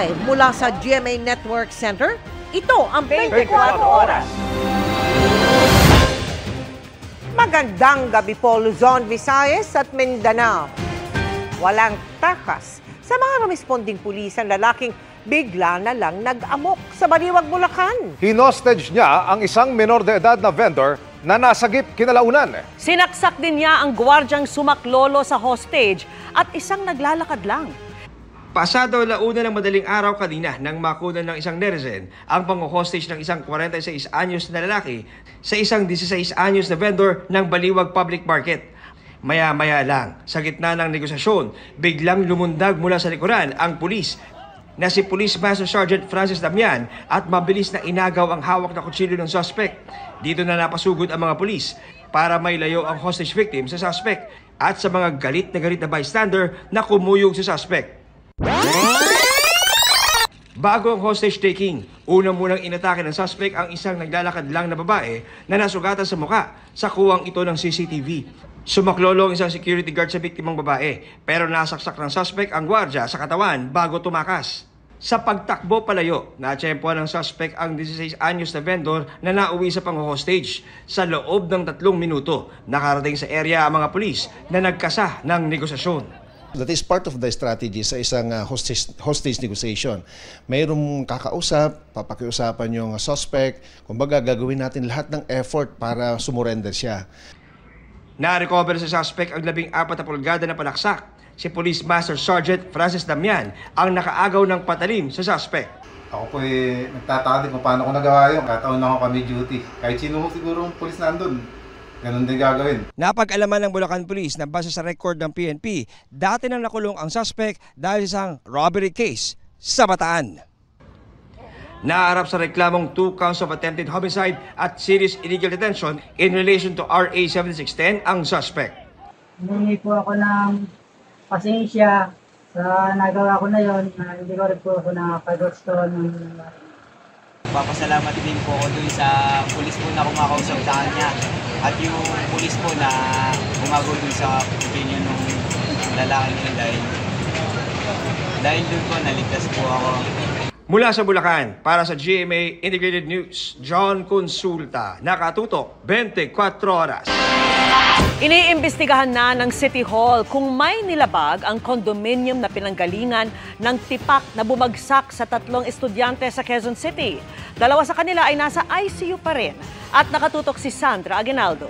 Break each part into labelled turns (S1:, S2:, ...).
S1: Live mula sa GMA Network Center, ito ang 24 Oras. Magandang gabi po, Luzon, Visayas at Mindanao. Walang takas sa mga responding pulis ang lalaking bigla na lang nag-amok sa Baliwag, Bulacan.
S2: Hinostage niya ang isang menor de edad na vendor na nasagip kinalaunan.
S3: Sinaksak din niya ang gwardyang sumaklolo sa hostage at isang naglalakad lang.
S4: Pasado launa ng madaling araw kanina nang makunan ng isang netizen ang pang-hostage ng isang 46 anyos na lalaki sa isang 16 anyos na vendor ng Baliwag Public Market. Maya-maya lang, sa gitna ng negosasyon, biglang lumundag mula sa likuran ang pulis na si Police Master Sergeant Francis Damian at mabilis na inagaw ang hawak na kutsilyo ng suspect. Dito na napasugod ang mga pulis para mailayo ang hostage victim sa suspect at sa mga galit na bystander na kumuyog sa suspect. Bago ang hostage taking, una munang inatake ng suspect ang isang naglalakad lang na babae na nasugatan sa muka sa kuwang ito ng CCTV. Sumaklolo ang isang security guard sa biktimang babae pero nasaksak ng suspect ang gwardya sa katawan bago tumakas. Sa pagtakbo palayo, natsyempohan ng suspect ang 16 anyos na vendor na nauwi sa pang-hostage. Sa loob ng 3 minuto, nakarating sa area ang mga pulis na nagkasa ng negosasyon.
S5: That is part of the strategy sa isang hostage negotiation. Mayroong kakausap, papakiusapan yung suspect, kumbaga gagawin natin lahat ng effort para sumurrender siya.
S4: Na-recover sa suspect ang 14 na pulgada na palaksak. Si Police Master Sergeant Francis Damian ang nakaagaw ng patalim sa suspect.
S6: Ako po nagtataka din kung paano ko nagawa yun. Kataon na ako kami duty. Kahit sino siguro ang police nandun, ganun din gagawin. Napag-alaman ng Bulacan Police na base sa record ng PNP, dati nang nakulong ang suspect dahil sa isang robbery case sa Bataan. Naharap sa reklamong 2 counts of attempted homicide at serious illegal detention in relation to RA 7610 ang suspect.
S7: Humingi po ako ng pasensya sa nagawa ko na yon, na hindi ko rin po ako nakapag-gusto ng...
S8: Papasalamat din po ako dun sa pulis po na kumakausap sa kanya at yung pulis po na gumagawa dun sa opinion ng lalaking yun dahil dun po naligtas po ako.
S4: Mula sa Bulacan, para sa GMA Integrated News, John Consulta, nakatutok 24 Oras.
S3: Iniimbestigahan na ng City Hall kung may nilabag ang condominium na pinanggalingan ng tipak na bumagsak sa 3 estudyante sa Quezon City. 2 sa kanila ay nasa ICU pa rin. At nakatutok si Sandra Aguinaldo.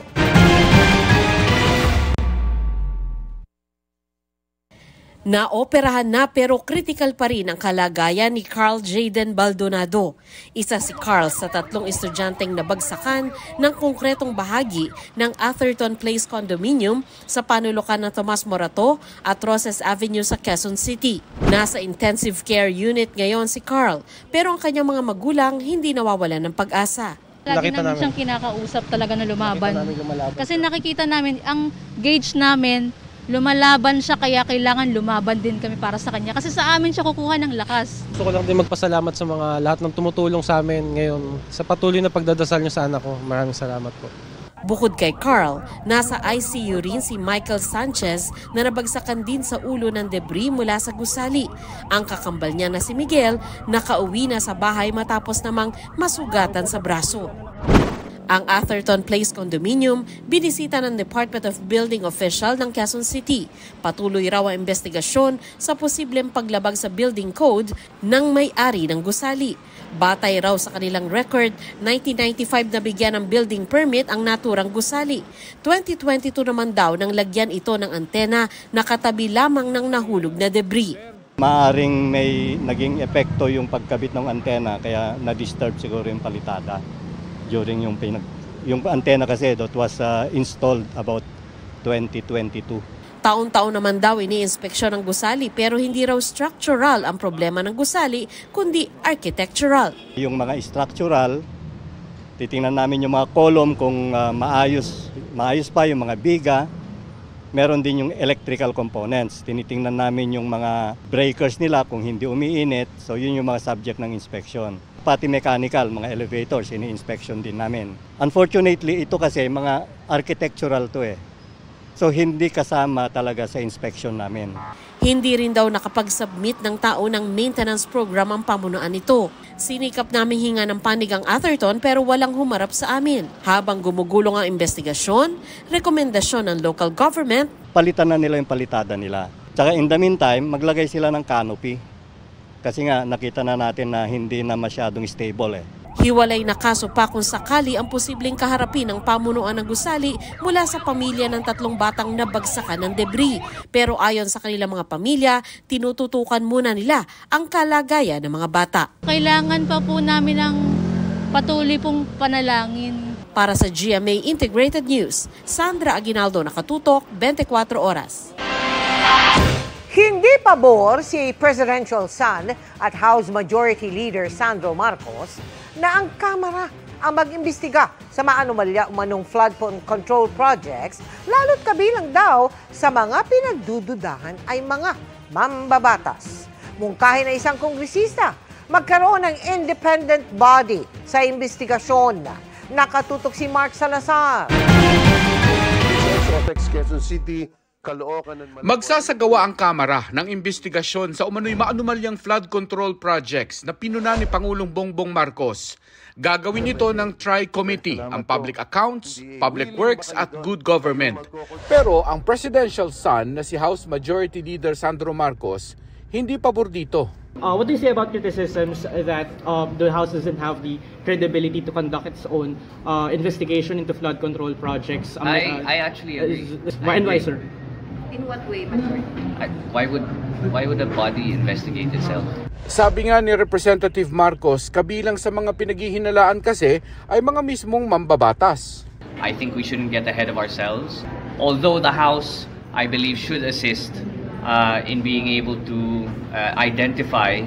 S9: Naoperahan na pero critical pa rin ang kalagayan ni Carl Jayden Baldonado. Isa si Carl sa 3 estudyanteng nabagsakan ng konkretong bahagi ng Atherton Place Condominium sa panulukan ng Tomas Morato at Roses Avenue sa Quezon City. Nasa intensive care unit ngayon si Carl pero ang kanyang mga magulang hindi nawawalan ng pag-asa.
S10: Lagi namin siyang kinakausap talaga na lumaban. Kasi nakikita namin, ang gauge namin, lumalaban siya kaya kailangan lumaban din kami para sa kanya. Kasi sa amin siya kukuha ng lakas.
S11: Gusto ko lang din magpasalamat sa mga lahat ng tumutulong sa amin ngayon. Sa patuloy na pagdadasal niyo sa anak ko. Maraming salamat po.
S9: Bukod kay Carl, nasa ICU rin si Michael Sanchez na nabagsakan din sa ulo ng debris mula sa gusali. Ang kakambal niya na si Miguel nakauwi na sa bahay matapos namang masugatan sa braso. Ang Atherton Place Condominium, binisita ng Department of Building official ng Quezon City. Patuloy raw ang investigasyon sa posibleng paglabag sa building code ng may-ari ng gusali. Batay raw sa kanilang record, 1995 na bigyan ng building permit ang naturang gusali. 2022 naman daw nang lagyan ito ng antena na katabi lamang ng nahulog na debris.
S12: Maaring may naging epekto yung pagkabit ng antena kaya na-disturb siguro yung palitada. During yung antena kasi that was installed about 2022.
S9: Taon-taon naman daw iniinspeksyon ng gusali pero hindi raw structural ang problema ng gusali kundi architectural.
S12: Yung mga structural, titingnan namin yung mga column kung maayos pa yung mga biga. Meron din yung electrical components. Tinitingnan namin yung mga breakers nila kung hindi umiinit. So yun yung mga subject ng inspection. Pati mechanical, mga elevators, ini-inspection din namin. Unfortunately, ito kasi mga architectural to eh. So hindi kasama talaga sa inspection namin.
S9: Hindi rin daw nakapag-submit ng tao ng maintenance program ang pamunuan nito. Sinikap namin hinga ng panig ang Atherton pero walang humarap sa amin. Habang gumugulong ang investigasyon, rekomendasyon ng local government,
S12: Palitan na nila yung palitada nila. Tsaka in the meantime, maglagay sila ng canopy. Kasi nga nakita na natin na hindi na masyadong stable
S9: hiwalay na kaso pa kung sakali ang posibleng kaharapin ng pamunuan ng gusali mula sa pamilya ng 3 batang nabagsakan ng debris. Pero ayon sa kanilang mga pamilya, tinututukan muna nila ang kalagayan ng mga bata.
S10: Kailangan pa po namin ng patuloy pong panalangin.
S9: Para sa GMA Integrated News, Sandra Aguinaldo, Nakatutok, 24 Oras.
S1: Hindi pabor si presidential son at House Majority Leader Sandro Marcos na ang Kamara ang mag-imbestiga sa maanumalya umanong flood control projects, lalo't kabilang daw sa mga pinagdududahan ay mga mambabatas. Mungkahin na isang kongresista, magkaroon ng independent body sa investigasyon. Nakatutok si Mark Salazar.
S13: Magsasagawa ang Kamara ng investigasyon sa umano'y maanumalyang flood control projects na pinuna ni Pangulong Bongbong Marcos. Gagawin ito ng Tri-Committee, ang Public Accounts, Public Works at Good Government. Pero ang presidential son na si House Majority Leader Sandro Marcos, hindi pabor dito.
S14: What do you say about criticisms that the House doesn't have the credibility to conduct its own investigation into flood control projects?
S15: I actually agree.
S14: And why, sir?
S15: In what way, Majority? Why would a body investigate itself?
S13: Sabi nga ni Representative Marcos, kabilang sa mga pinaghihinalaan kasi ay mga mismong mambabatas.
S15: I think we shouldn't get ahead of ourselves. Although the House, I believe, should assist in being able to identify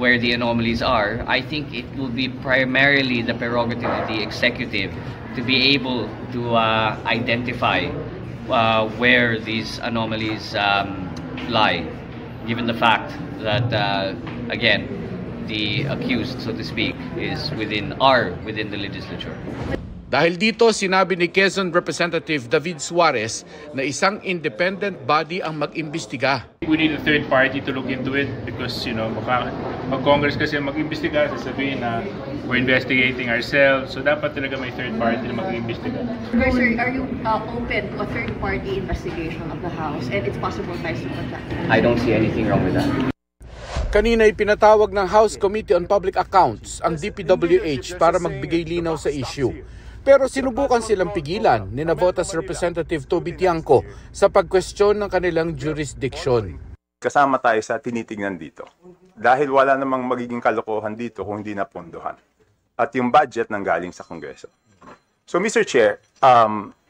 S15: where the anomalies are, I think it will be primarily the prerogative of the executive to be able to identify where these anomalies lie, given the fact that, again, the accused, so to speak, is within the legislature.
S13: Dahil dito, sinabi ni Quezon Representative David Suarez na isang independent body ang mag-imbestiga.
S16: We need a third party to look into it because, mag-Congress kasi mag-imbestiga, sasabihin na we're investigating ourselves. So dapat talaga may third party na mag-imbestiga.
S17: Sir, are you open to a third party investigation of the House and its possible ties to contract?
S15: I don't see anything wrong with that.
S13: Kanina'y pinatawag ng House Committee on Public Accounts ang DPWH para magbigay linaw sa issue. Pero sinubukan silang pigilan ni Navotas Representative Toby Tiangco sa pagkwestiyon ng kanilang jurisdiction.
S18: Kasama tayo sa tinitingnan dito dahil wala namang magiging kalokohan dito kung hindi napondohan. At yung budget nang galing sa Kongreso. So Mr. Chair,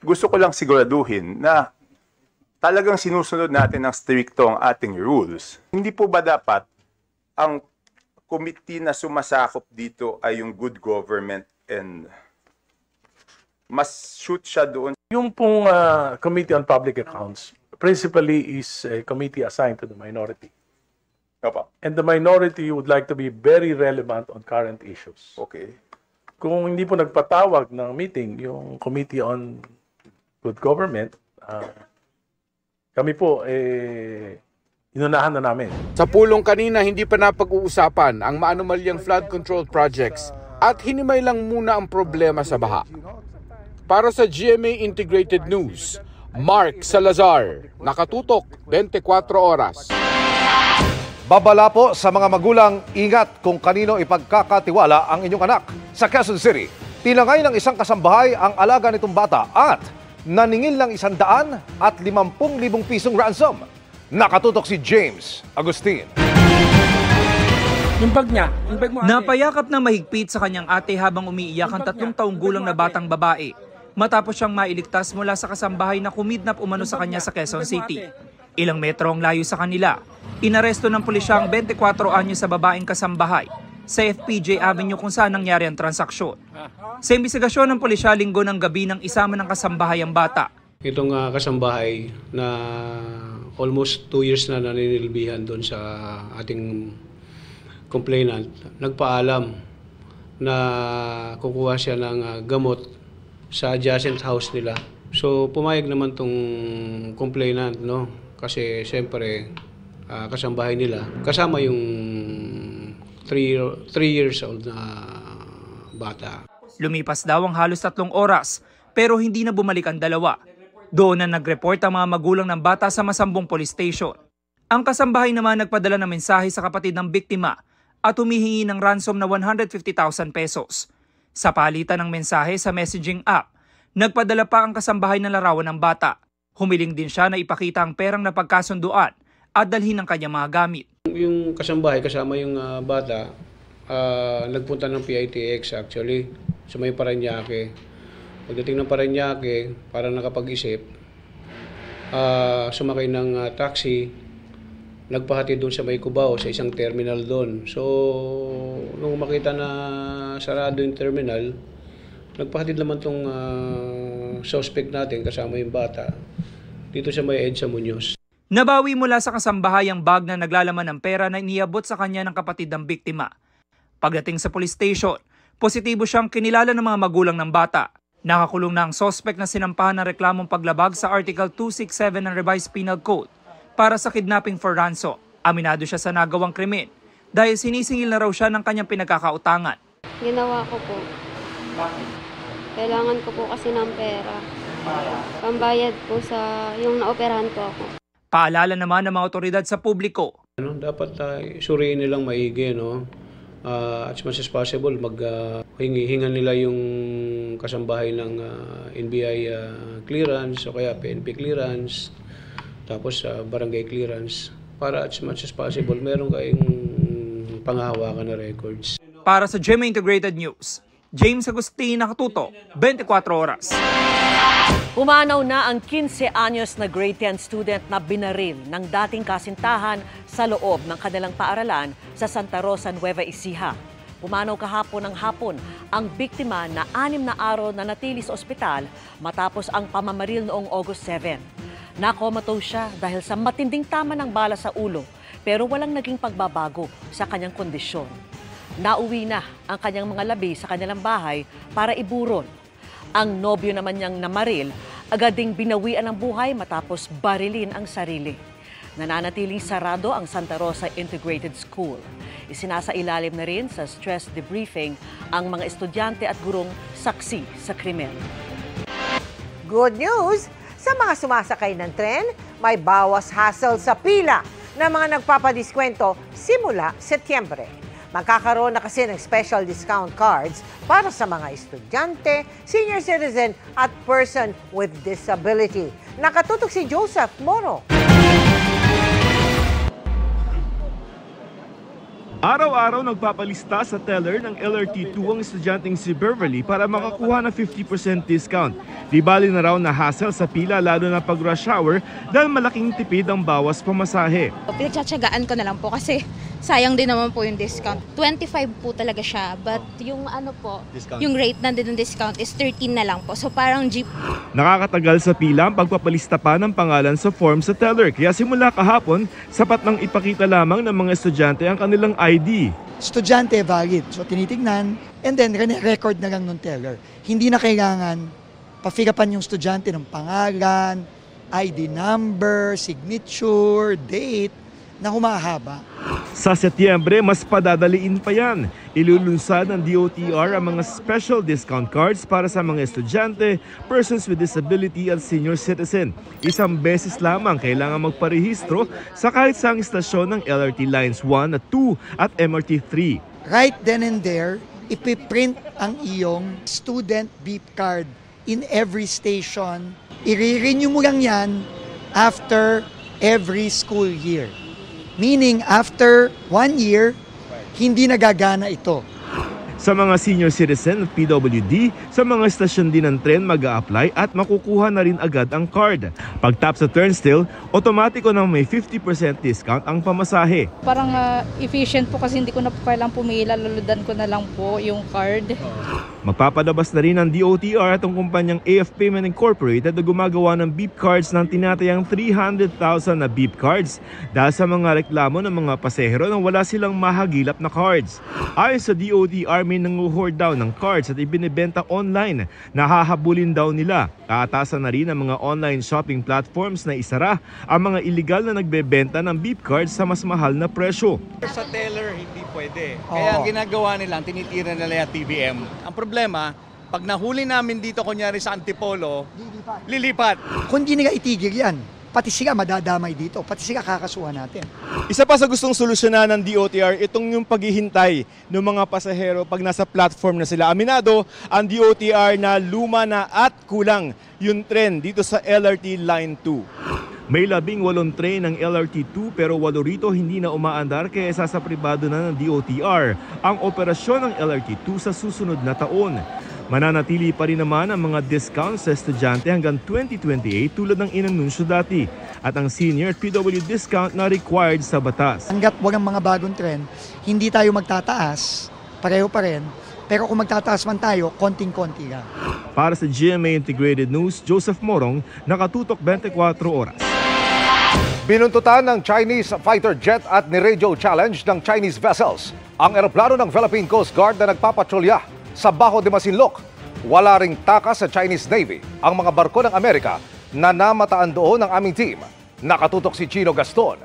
S18: gusto ko lang siguraduhin na talagang sinusunod natin ng stricto ang ating rules. Hindi po ba dapat ang committee na sumasakop dito ay yung good government and mas shoot siya doon?
S19: Yung pong Committee on Public Accounts principally is a committee assigned to the minority.
S18: Opo.
S19: And the minority would like to be very relevant on current issues.
S18: Okay.
S19: Kung hindi po nagpatawag ng meeting yung Committee on Good Government, kami po inunahan na namin.
S13: Sa pulong kanina, hindi pa napag-uusapan ang maanumalyang flood control projects at hinimay lang muna ang problema sa baha. Para sa GMA Integrated News, Mark Salazar, Nakatutok, 24 Oras.
S2: Babala po sa mga magulang, ingat kung kanino ipagkakatiwala ang inyong anak. Sa Quezon City, tinangay ng isang kasambahay ang alaga nitong bata at naningil ng 150,000 pisong ransom. Nakatutok si James Agustin.
S20: Yung bag niya, napayakap ng mahigpit sa kanyang ate habang umiiyak ang 3 taong gulang na batang babae. Matapos siyang mailigtas mula sa kasambahay na kumidnap umano sa kanya sa Quezon City. Ilang metro ang layo sa kanila. Inaresto ng pulisya ang 24 anyo sa babaeng kasambahay sa FPJ Avenue kung saan nangyari ang transaksyon. Sa imbestigasyon ng pulisya, linggo ng gabi nang isama ng kasambahay ang bata.
S21: Itong kasambahay na almost 2 years na naninilbihan doon sa ating complainant, nagpaalam na kukuha siya ng gamot sa adjacent house nila. So pumayag naman tong complainant, no? Kasi siyempre kasambahay nila. Kasama yung 3 years old na bata.
S20: Lumipas daw ang halos 3 oras pero hindi na bumalik ang dalawa. Doon na nag-report ang mga magulang ng bata sa Masambong Police Station. Ang kasambahay naman nagpadala ng mensahe sa kapatid ng biktima at humihingi ng ransom na 150,000 pesos. Sa palitan ng mensahe sa messaging app, nagpadala pa ang kasambahay ng larawan ng bata. Humiling din siya na ipakita ang perang napagkasunduan at dalhin ang kanyang mga gamit.
S21: Yung kasambahay kasama yung bata, nagpunta ng PITX actually sa may Parañaque. Pagdating ng Parañaque, para nakapag-isip, sumakay ng taxi, nagpahatid doon sa may Cubao, sa isang terminal doon. So, nung makita na sarado yung terminal, nagpahatid naman tong suspect natin kasama yung bata dito sa may EDSA Muñoz.
S20: Nabawi mula sa kasambahay ang bag na naglalaman ng pera na iniabot sa kanya ng kapatid ng biktima. Pagdating sa police station, positibo siyang kinilala ng mga magulang ng bata. Nakakulong na ang suspect na sinampahan ng reklamong paglabag sa Article 267 ng Revised Penal Code para sa kidnapping for ransom. Aminado siya sa nagawang krimen dahil sinisingil na raw siya ng kanyang pinagkakautangan.
S5: Ginawa ko po. Kailangan ko po kasi ng pera. Pambayad po sa yung naoperahan ko ako.
S20: Paalala naman ng mga otoridad sa publiko.
S21: Dapat suriin nilang maigi, no? As much as possible, hingan nila yung kasambahay ng NBI clearance o kaya PNP clearance, tapos barangay clearance, para as much as possible meron kayong panghahawakan na records.
S20: Para sa GMA Integrated News, James Agustin, nakatuto, 24 oras.
S3: Umanaw na ang 15 anyos na grade 10 student na binaril ng dating kasintahan sa loob ng kanilang paaralan sa Santa Rosa, Nueva Ecija. Pumanaw kahapon ng hapon ang biktima na 6 na araw na natili sa ospital matapos ang pamamaril noong August 7. Nakomatose siya dahil sa matinding tama ng bala sa ulo pero walang naging pagbabago sa kanyang kondisyon. Nauwi na ang kanyang mga labi sa kanilang bahay para iburon. Ang nobyo naman niyang namaril, agad ding binawian ng buhay matapos barilin ang sarili. Nananatiling sarado ang Santa Rosa Integrated School. Isinasailalim na rin sa stress debriefing ang mga estudyante at gurong saksi sa krimen.
S1: Good news! Sa mga sumasakay ng tren, may bawas hassle sa pila ng mga nagpapadiskwento simula Setyembre. Magkakaroon na kasi ng special discount cards para sa mga estudyante, senior citizen at person with disability. Nakatutok si Joseph Moro.
S22: Araw-araw nagpapalista sa teller ng LRT2 ang estudyanteng si Beverly para makakuha ng 50% discount. Di bali na raw na hassle sa pila lalo na pag rush hour dahil malaking tipid ang bawas pamasahe.
S23: Pinagtsatsagaan ko na lang po kasi sayang din naman po yung discount. 25 po talaga siya, but yung yung rate nandun ng discount is 13 na lang po. So parang jeep.
S22: Nakakatagal sa pila ang pagpapalista pa ng pangalan sa form sa teller. Kaya simula kahapon, sapat nang ipakita lamang ng mga estudyante ang kanilang ID.
S24: Estudyante valid. So tinitignan and then record na lang ng teller. Hindi na kailangan pa-fill-upan yung estudyante ng pangalan, ID number, signature, date na humahaba.
S22: Sa Setyembre, mas padadaliin pa yan. Ilulunsad ng DOTR ang mga special discount cards para sa mga estudyante, persons with disability at senior citizen. 1 beses lamang kailangan magparehistro sa kahit saang istasyon ng LRT Lines 1 at 2 at MRT 3.
S24: Right then and there, ipiprint ang iyong student beep card in every station. I-renew mo lang yan after every school year. Meaning, after 1 year, hindi nagagana ito.
S22: Sa mga senior citizen at PWD, sa mga estasyon din ng tren mag-a-apply at makukuha na rin agad ang card. Pag tap sa turnstile, otomatiko na may 50% discount ang pamasahe.
S10: Parang efficient po kasi hindi ko na po kailang pumila, luludan ko na lang po yung card.
S22: Magpapadabas na rin ang DOTR at ang kumpanyang AF Payment Incorporated na gumagawa ng beep cards ng tinatayang 300,000 na beep cards dahil sa mga reklamo ng mga pasahero nang wala silang mahagilap na cards. Ayon sa DOTR, marami nanguhoard daw ng cards at ibinibenta online. Nahahabulin daw nila. Kaatasan na rin ang mga online shopping platforms na isara ang mga illegal na nagbebenta ng beep cards sa mas mahal na presyo.
S4: Sa teller, hindi pwede. Kaya ang ginagawa nila, tinitira nila yung TBM. Ang problema, pag nahuli namin dito, kunyari sa Antipolo, lilipat.
S24: Kung di nila itigil yan, pati sila madadamay dito, pati sila kakasuhan natin.
S22: Isa pa sa gustong solusyonan ng DOTR, itong yung paghihintay ng mga pasahero pag nasa platform na sila. Aminado ang DOTR na luma na at kulang yung tren dito sa LRT Line 2. May 18 train ng LRT2 pero 8 rito hindi na umaandar kaya sa pribado na ng DOTR ang operasyon ng LRT2 sa susunod na taon. Mananatili pa rin naman ang mga discounts sa estudyante hanggang 2028 tulad ng inanunsyo dati at ang senior PW discount na required sa batas.
S24: Hanggat walang mga bagong trend, hindi tayo magtataas, pareho pa rin, pero kung magtataas man tayo, konting-konti lang.
S22: Para sa GMA Integrated News, Joseph Morong, nakatutok 24 oras.
S2: Binuntutan ng Chinese fighter jet at ni-radio challenge ng Chinese vessels ang eroplano ng Philippine Coast Guard na nagpapatrolya sa Baho de Masinloc. Wala ring takas sa Chinese Navy ang mga barko ng Amerika na namataan doon ng aming team. Nakatutok si Chino Gaston.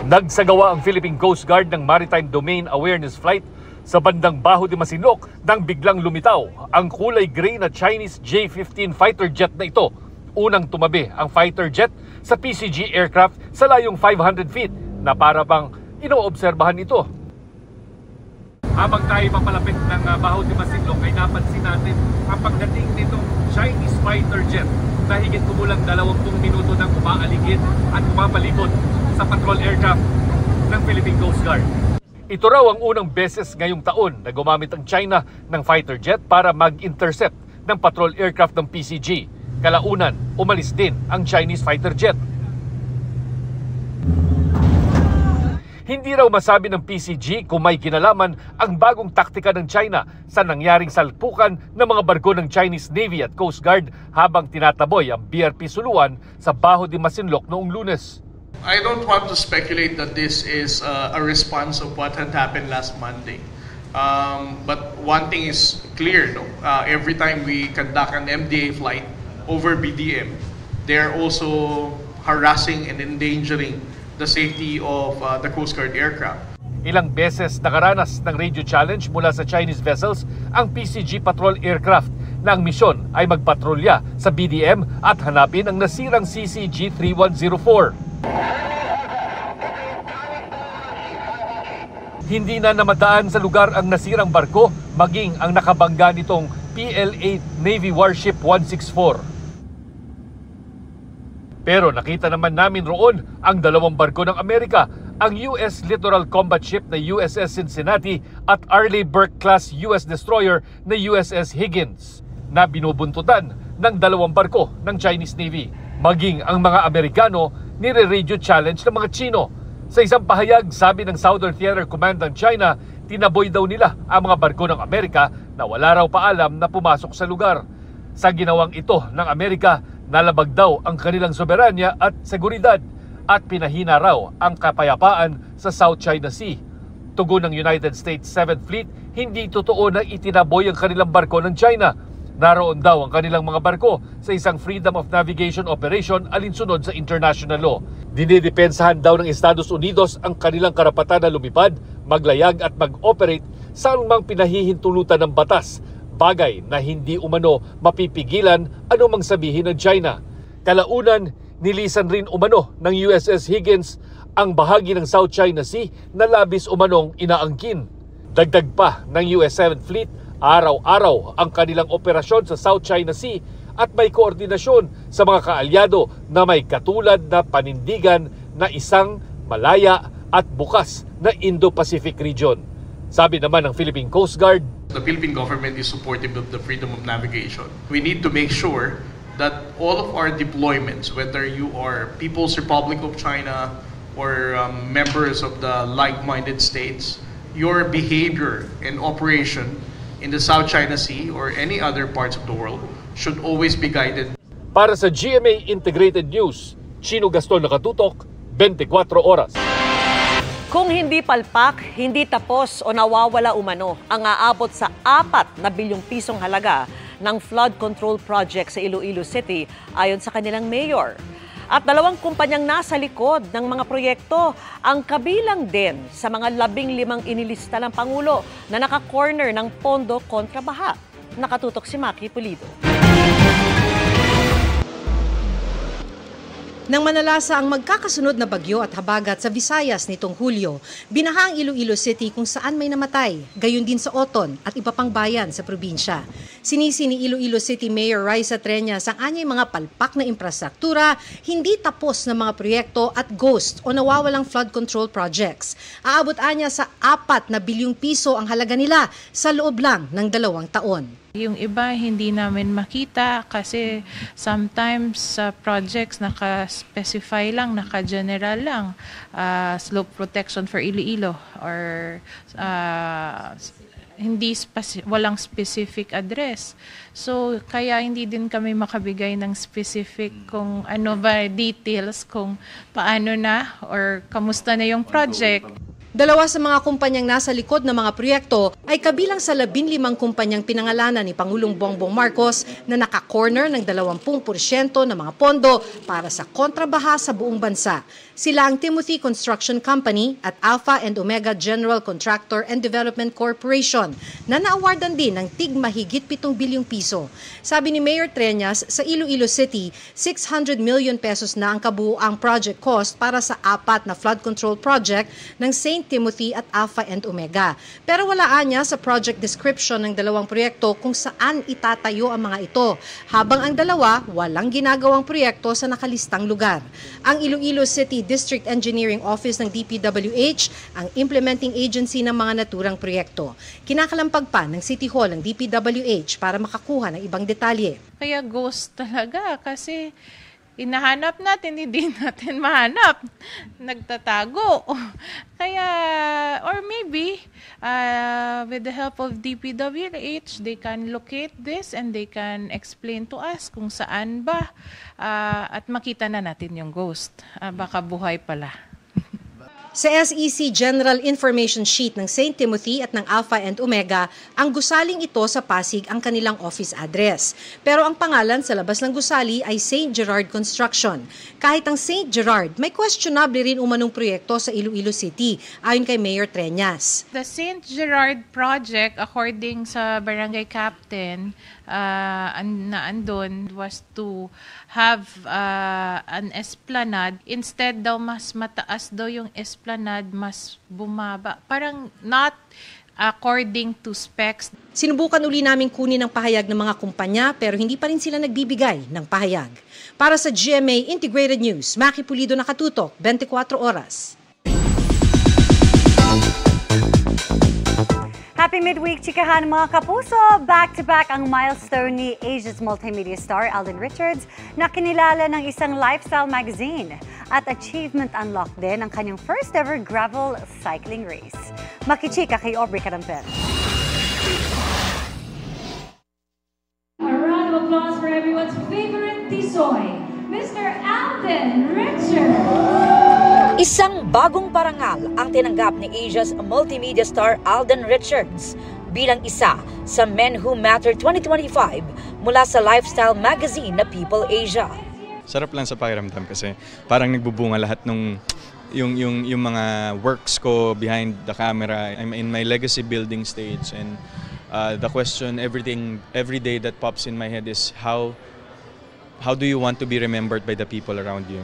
S6: Nagsagawa ang Philippine Coast Guard ng Maritime Domain Awareness Flight sa bandang Baho de Masinloc nang biglang lumitaw ang kulay gray na Chinese J-15 fighter jet na ito. Unang tumabi ang fighter jet sa PCG aircraft sa layong 500 feet na para bang inoobserbahan ito. Habang tayo papalapit ng Baho de Masinloc ay napansin natin ang pagdating nitong Chinese fighter jet na higit kumulang 20 minuto nang umaaligid at umapalikod sa patrol aircraft ng Philippine Coast Guard. Ito raw ang unang beses ngayong taon na gumamit ang China ng fighter jet para mag-intercept ng patrol aircraft ng PCG. Kalaunan, umalis din ang Chinese fighter jet. Hindi raw masabi ng PCG kung may kinalaman ang bagong taktika ng China sa nangyaring salpukan ng mga barko ng Chinese Navy at Coast Guard habang tinataboy ang BRP Suluan sa Baho de Masinloc noong Lunes.
S7: I don't want to speculate that this is a response of what had happened last Monday. But one thing is clear, no? Every time we conduct an MDA flight over BDM, they're also harassing and endangering the safety of the Coast Guard aircraft.
S6: Ilang beses nakaranas ng radio challenge mula sa Chinese vessels ang PCG patrol aircraft na ang misyon ay magpatrolya sa BDM at hanapin ang nasirang CCG-3104. Hindi na namadaan sa lugar ang nasirang barko maging ang nakabangga nitong PL-8 Navy Warship 164. Pero nakita naman namin roon ang dalawang barko ng Amerika, ang US Littoral Combat Ship na USS Cincinnati at Arleigh Burke-class US Destroyer na USS Higgins na binubuntutan ng dalawang barko ng Chinese Navy. Maging ang mga Amerikano nire-radio challenge ng mga Chino. Sa isang pahayag, sabi ng Southern Theater Command ng China, tinaboy daw nila ang mga barko ng Amerika na wala raw paalam na pumasok sa lugar. Sa ginawang ito ng Amerika, nalabag daw ang kanilang soberanya at seguridad at pinahina raw ang kapayapaan sa South China Sea. Tugon ng United States 7th Fleet, hindi totoo na itinaboy ang kanilang barko ng China. Naroon daw ang kanilang mga barko sa isang Freedom of Navigation operation alinsunod sa international law. Dinidepensahan daw ng Estados Unidos ang kanilang karapatan na lumipad, maglayag at mag-operate sa anumang pinahihintulutan ng batas, bagay na hindi umano mapipigilan anumang sabihin ng China. Kalaunan, nilisan rin umano ng USS Higgins ang bahagi ng South China Sea na labis umanong inaangkin. Dagdag pa ng US 7th Fleet, araw-araw ang kanilang operasyon sa South China Sea at may koordinasyon sa mga kaalyado na may katulad na panindigan na isang malaya at bukas na Indo-Pacific region. Sabi naman ng Philippine Coast Guard,
S7: the Philippine government is supportive of the freedom of navigation. We need to make sure that all of our deployments, whether you are People's Republic of China or members of the like-minded states, your behavior and operation in the South China Sea or any other parts of the world should always be guided.
S6: Para sa GMA Integrated News, Chino Gaston, nakatutok, 24 oras.
S3: Kung hindi palpak, hindi tapos o nawawala umano ang aabot sa 4 na bilyong pisong halaga ng flood control project sa Iloilo City ayon sa kanilang mayor. At 2 kumpanyang nasa likod ng mga proyekto ang kabilang din sa mga 15 inilista ng Pangulo na naka-corner ng pondo kontra baha. Nakatutok si Maki Pulido.
S8: Nang manalasa ang magkakasunod na bagyo at habagat sa Visayas nitong Hulyo, binaha ang Iloilo City kung saan may namatay, gayon din sa Oton at iba pang bayan sa probinsya. Sinisi ni Iloilo City Mayor Raisa Treñas ang anyay mga palpak na infrastruktura, hindi tapos na mga proyekto at ghost o nawawalang flood control projects. Aabot anya sa 4 na bilyong piso ang halaga nila sa loob lang ng 2 taon.
S9: Yung iba hindi namin makita kasi sometimes sa projects naka-specify lang, naka-general lang, slope protection for Iloilo or walang specific address. So kaya hindi din kami makabigay ng specific kung ano ba details kung paano na or kamusta na yung project.
S8: 2 sa mga kumpanyang nasa likod ng mga proyekto ay kabilang sa 15 kumpanyang pinangalanan ni Pangulong Bongbong Marcos na naka-corner ng 20% ng mga pondo para sa kontrabaha sa buong bansa. Sila ang Timothy Construction Company at Alpha and Omega General Contractor and Development Corporation na na-awardan din ng tig mahigit 7 bilyong piso. Sabi ni Mayor Treñas, sa Iloilo City, 600 million pesos na ang kabuuang project cost para sa 4 na flood control project ng St. Timothy at Alpha and Omega. Pero walaan niya sa project description ng 2 proyekto kung saan itatayo ang mga ito, habang ang 2 walang ginagawang proyekto sa nakalistang lugar. Ang Iloilo City District Engineering Office ng DPWH ang implementing agency ng mga naturang proyekto. Kinakalampag pa ng City Hall ng DPWH para makakuha ng ibang detalye.
S9: Kaya ghost talaga kasi inahanap natin, hindi natin mahanap. Nagtatago. Kaya, or maybe, with the help of DPWH, they can locate this and they can explain to us kung saan ba at makita na natin yung ghost. Baka buhay pala.
S8: Sa SEC General Information Sheet ng St. Timothy at ng Alpha and Omega, ang gusaling ito sa Pasig ang kanilang office address. Pero ang pangalan sa labas ng gusali ay St. Gerard Construction. Kahit ang St. Gerard, may questionable rin umanong proyekto sa Iloilo City, ayon kay Mayor Treñas.
S9: The St. Gerard project, according sa barangay captain, na andun was to have an esplanade. Instead daw mas mataas daw yung esplanade, mas bumaba. Parang not according to specs.
S8: Sinubukan uli naming kunin ang pahayag ng mga kumpanya pero hindi pa rin sila nagbibigay ng pahayag. Para sa GMA Integrated News, Maki Pulido, nakatutok, 24 oras.
S11: Happy midweek, chikahan mga kapuso! Back-to-back ang milestone ni Asia's multimedia star Alden Richards na kinilala ng isang lifestyle magazine. At achievement unlocked din ang kanyang first ever gravel cycling race. Makichika kay Aubrey Carampel.
S12: A round of applause for everyone's favorite tisoy, Mr. Alden Richards!
S25: Isang bagong parangal ang tinanggap ni Asia's multimedia star Alden Richards bilang isa sa Men Who Matter 2025 mula sa lifestyle magazine na People Asia.
S26: Sarap lang sa pakiramdam kasi parang nagbubunga lahat ng yung mga works ko behind the camera. I'm in my legacy building stage and the question every day that pops in my head is how do you want to be remembered by the people around you?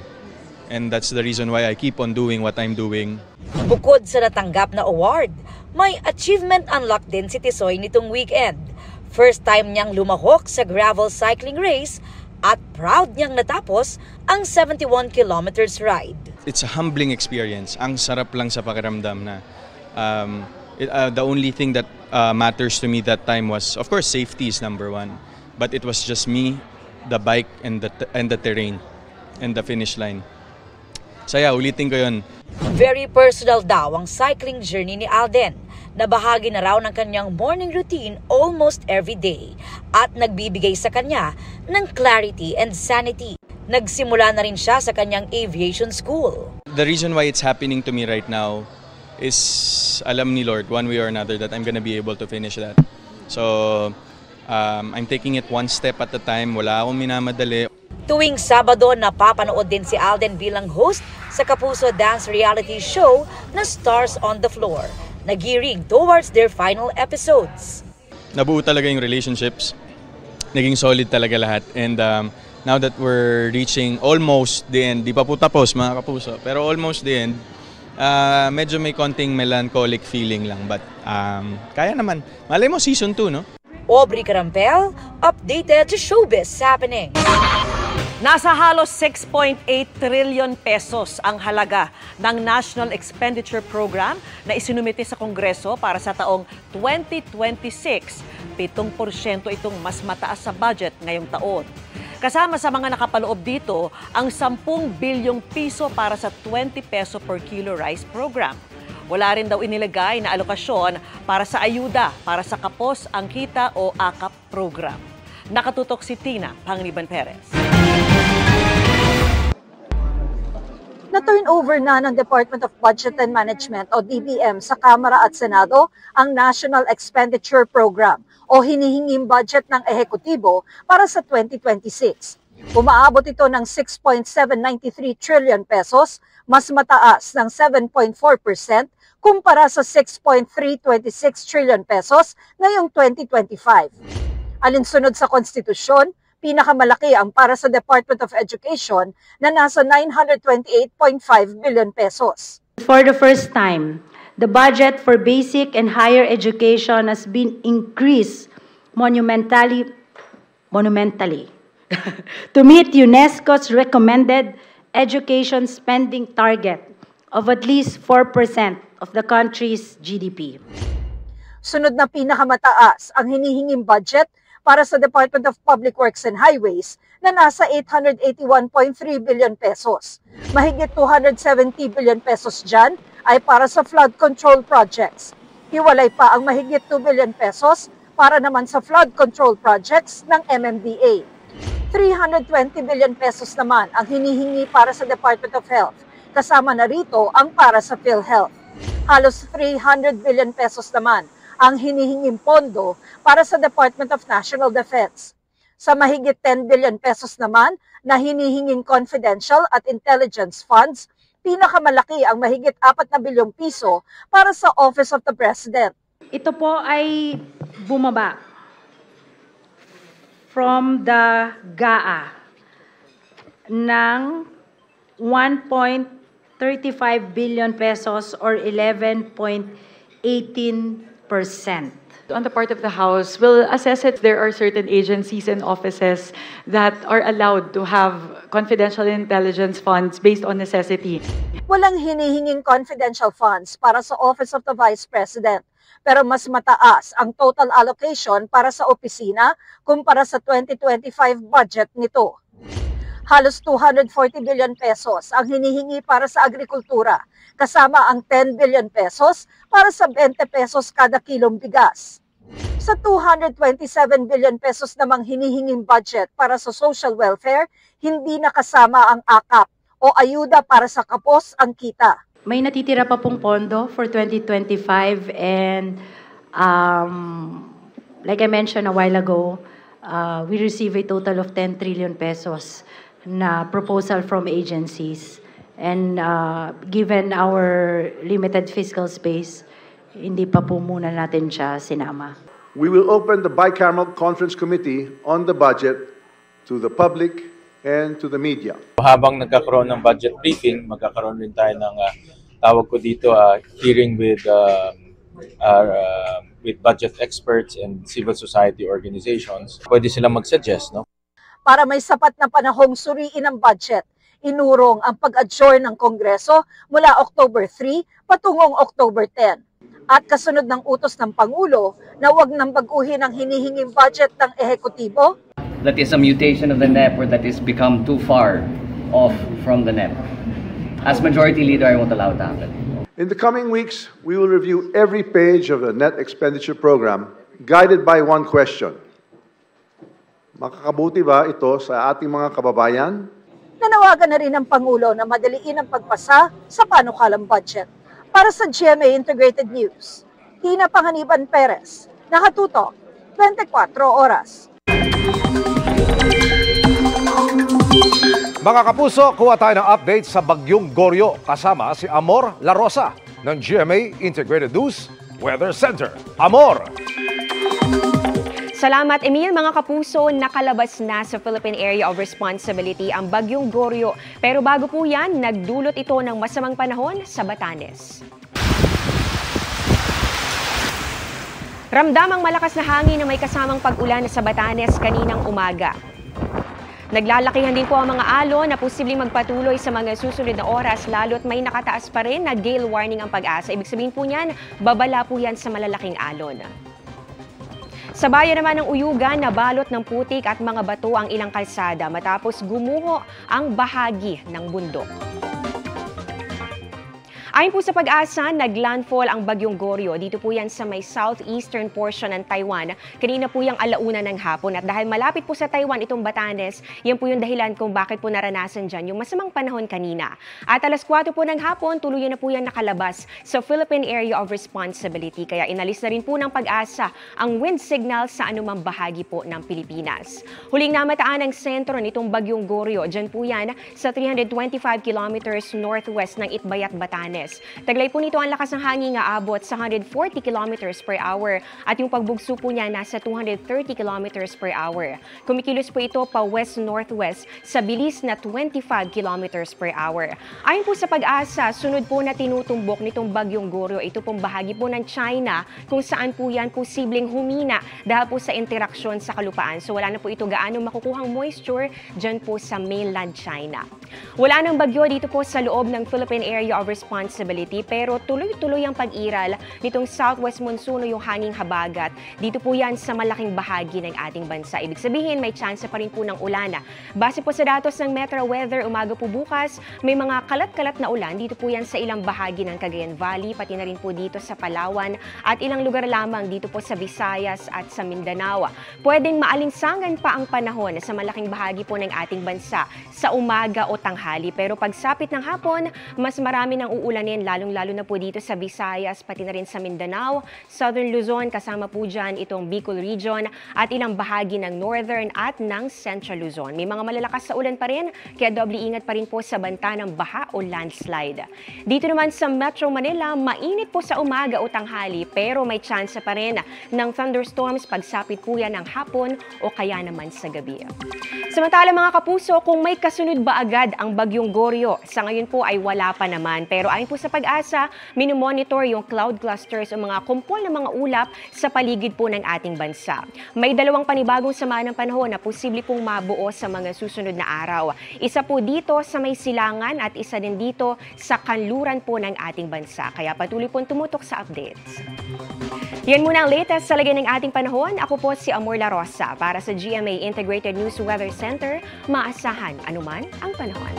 S26: And that's the reason why I keep on doing what I'm doing.
S25: Bukod sa natanggap na award, may achievement unlock din si Tisoy nitong weekend. First time niyang lumahok sa gravel cycling race at proud niyang natapos ang 71 kilometers ride.
S26: It's a humbling experience. Ang sarap lang sa pakiramdam na the only thing that matters to me that time was, of course, safety is number one. But it was just me, the bike, and the terrain, and the finish line. Saya, ulitin ko yun.
S25: Very personal daw ang cycling journey ni Alden na bahagi na raw ng kanyang morning routine almost every day at nagbibigay sa kanya ng clarity and sanity. Nagsimula na rin siya sa kanyang aviation school.
S26: The reason why it's happening to me right now is alam ni Lord one way or another that I'm gonna be able to finish that. So I'm taking it one step at a time. Wala akong minamadali.
S25: Tuwing Sabado, napapanood din si Alden bilang host sa Kapuso dance reality show na Stars on the Floor, na gearing towards their final episodes.
S26: Nabuo talaga yung relationships. Naging solid talaga lahat. And now that we're reaching almost the end, di pa po tapos mga Kapuso, pero almost the end, medyo may konting melancholic feeling lang. But kaya naman. Malay mo season 2, no?
S25: Aubrey Carampel, updated to Showbiz Happening.
S3: Nasa halos 6.8 trillion pesos ang halaga ng National Expenditure Program na isinumite sa Kongreso para sa taong 2026. 7% itong mas mataas sa budget ngayong taon. Kasama sa mga nakapaloob dito ang 10 bilyong piso para sa 20 peso per kilo rice program. Wala rin daw inilagay na alokasyon para sa ayuda para sa Kapos ang Kita o AKAP program. Nakatutok si Tina Panganiban Perez.
S14: Na-turn over na ng Department of Budget and Management o DBM sa Kamara at Senado ang National Expenditure Program o hinihinging budget ng ehekutibo para sa 2026. Umaabot ito ng 6.793 trillion pesos, mas mataas ng 7.4% kumpara sa 6.326 trillion pesos ngayong 2025. Alinsunod sa konstitusyon, pinakamalaki ang para sa Department of Education na nasa 928.5 billion pesos.
S15: For the first time, the budget for basic and higher education has been increased monumentally to meet UNESCO's recommended education spending target of at least 4% of the country's GDP.
S14: Sunod na pinakamataas ang hinihinging budget para sa Department of Public Works and Highways na nasa 881.3 billion pesos. Mahigit 270 billion pesos dyan ay para sa flood control projects. Hiwalay pa ang mahigit 2 billion pesos para naman sa flood control projects ng MMDA. 320 billion pesos naman ang hinihingi para sa Department of Health, kasama na rito ang para sa PhilHealth. Halos 300 billion pesos naman ang hinihinging pondo para sa Department of National Defense. Sa mahigit 10 billion pesos naman na hinihinging confidential at intelligence funds, pinakamalaki ang mahigit 4 na bilyong piso para sa Office of the President.
S15: Ito po ay bumaba from the GAA ng 1.35 billion pesos or 11.18%.
S16: On the part of the House, we'll assess it. There are certain agencies and offices that are allowed to have confidential intelligence funds based on necessity.
S14: Walang hinihinging confidential funds para sa Office of the Vice President, pero mas mataas ang total allocation para sa opisina kumpara sa 2025 budget nito. Halos 240 billion pesos ang hinihingi para sa agrikultura, kasama ang 10 billion pesos para sa 20 pesos kada kilong bigas. Sa 227 billion pesos namang hinihinging budget para sa social welfare, hindi nakasama ang AKAP o ayuda para sa Kapos ang Kita.
S15: May natitira pa pong pondo for 2025 and like I mentioned a while ago, we receive a total of 10 trillion pesos na proposal from agencies. And given our limited fiscal space, hindi pa po muna natin siya sinama.
S17: We will open the bicameral conference committee on the budget to the public and to the media.
S18: Habang nagkakaroon ng budget briefing, magkakaroon rin tayo ng tawag ko dito hearing with budget experts and civil society organizations. Pwede silang mag-suggest, no?
S14: Para may sapat na panahong suriin ang budget, inurong ang pag-adjourn ng Kongreso mula October 3 patungong October 10. At kasunod ng utos ng Pangulo na huwag nang baguhin ang hinihinging budget ng ehekutibo.
S19: That is a mutation of the NEP or that is become too far off from the NEP. As Majority Leader, I won't allow that to happen.
S17: In the coming weeks, we will review every page of the net expenditure program guided by one question. Makakabuti ba ito sa ating mga kababayan?
S14: Nanawagan na rin ng Pangulo na madaliin ang pagpasa sa panukalang budget. Para sa GMA Integrated News, Tina Panganiban Perez, nakatutok, 24 oras.
S2: Mga kapuso, kuha tayo ng update sa Bagyong Goryo kasama si Amor La Rosa ng GMA Integrated News Weather Center. Amor!
S1: Salamat, Emil. Mga kapuso, nakalabas na sa Philippine Area of Responsibility ang Bagyong Goryo. Pero bago po yan, nagdulot ito ng masamang panahon sa Batanes. Ramdamang malakas na hangin na may kasamang pag-ulan sa Batanes kaninang umaga. Naglalakihan din po ang mga alon na posibleng magpatuloy sa mga susunod na oras lalo't may nakataas pa rin na gale warning ang Pag-asa. Ibig sabihin po niyan, babala po yan sa malalaking alon. Sa bayan naman ng Uyugan, nabalot ng putik at mga bato ang ilang kalsada matapos gumuho ang bahagi ng bundok. Ayon po sa Pag-asa, naglandfall ang Bagyong Goryo. Dito po yan sa may southeastern portion ng Taiwan. Kanina po yung alauna ng hapon. At dahil malapit po sa Taiwan itong Batanes, yan po yung dahilan kung bakit po naranasan dyan yung masamang panahon kanina. At alas 4 po ng hapon, tuluyan na po yan nakalabas sa Philippine Area of Responsibility. Kaya inalis na rin po ng Pag-asa ang wind signal sa anumang bahagi po ng Pilipinas. Huling namataan ang sentro nitong Bagyong Goryo. Dyan po yan sa 325 kilometers northwest ng Itbayat, Batanes. Taglay po nito ang lakas ng hangin nga abot sa 140 kilometers per hour at yung pagbugso po niya nasa 230 kilometers per hour. Kumikilos po ito pa west-northwest sa bilis na 25 kilometers per hour. Ayon po sa Pag-asa, sunod po na tinutumbok nitong Bagyong Goryo. Ito pong bahagi po ng China kung saan po yan posibleng humina dahil po sa interaksyon sa kalupaan. So wala na po ito gaano makukuhang moisture dyan po sa mainland China. Wala nang bagyo dito po sa loob ng Philippine Area of Responsibility pero tuloy-tuloy ang pag-iral nitong southwest monsoon o yung hanging habagat. Dito po yan sa malaking bahagi ng ating bansa. Ibig sabihin may tsansa pa rin po ng ulan. Base po sa datos ng Metro Weather, umaga po bukas, may mga kalat-kalat na ulan. Dito po yan sa ilang bahagi ng Cagayan Valley, pati na rin po dito sa Palawan at ilang lugar lamang dito po sa Visayas at sa Mindanao. Pwedeng maalinsangan pa ang panahon sa malaking bahagi po ng ating bansa sa umaga o tanghali. Pero pagsapit ng hapon, mas marami ng uulanin, lalong-lalo na po dito sa Visayas, pati na rin sa Mindanao, Southern Luzon, kasama po dyan itong Bicol Region at ilang bahagi ng Northern at ng Central Luzon. May mga malalakas sa ulan pa rin, kaya doble ingat pa rin po sa banta ng baha o landslide. Dito naman sa Metro Manila, mainit po sa umaga o tanghali, pero may tsansa pa rin ng thunderstorms pagsapit po yan ng hapon o kaya naman sa gabi. Samantala mga kapuso, kung may kasunod ba agad ang Bagyong Goryo, sa ngayon po ay wala pa naman. Pero ayon po sa Pag-asa, minomonitor yung cloud clusters o mga kumpol ng mga ulap sa paligid po ng ating bansa. May dalawang panibagong sama ng panahon na posible pong mabuo sa mga susunod na araw. Isa po dito sa may silangan at isa din dito sa kanluran po ng ating bansa. Kaya patuloy pong tumutok sa updates. Yan muna ang latest sa lagay ng ating panahon. Ako po si Amor La Rosa para sa GMA Integrated News Weather Center. Maasahan anuman ang panahon.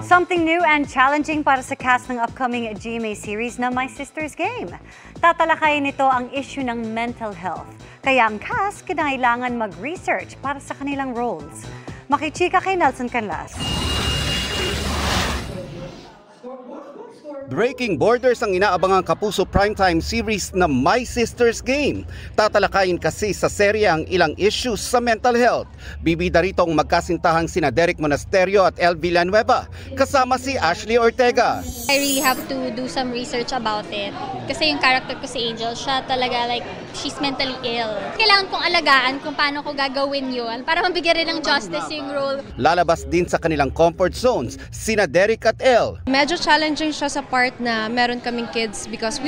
S11: Something new and challenging para sa cast ng upcoming GMA series na My Sister's Game. Tatalakayin nito ang issue ng mental health. Kaya ang cast kinailangan mag-research para sa kanilang roles. Makichika kay Nelson Canlas.
S5: Breaking borders ang inaabangang kapuso primetime series na My Sister's Game. Tatalakayin kasi sa serye ang ilang issues sa mental health. Bibida rito ang magkasintahang sina Derek Monasterio at El Villanueva, kasama si Ashley Ortega.
S13: I really have to do some research about it. Kasi yung character ko si Angel, siya talaga like, she's mentally ill. Kailangan kong alagaan kung paano ko gagawin yun para mabigyan rin ng justice yung role.
S5: Lalabas din sa kanilang comfort zones, sina Derek at El.
S20: Medyo challenging siya sa part na meron kaming kids because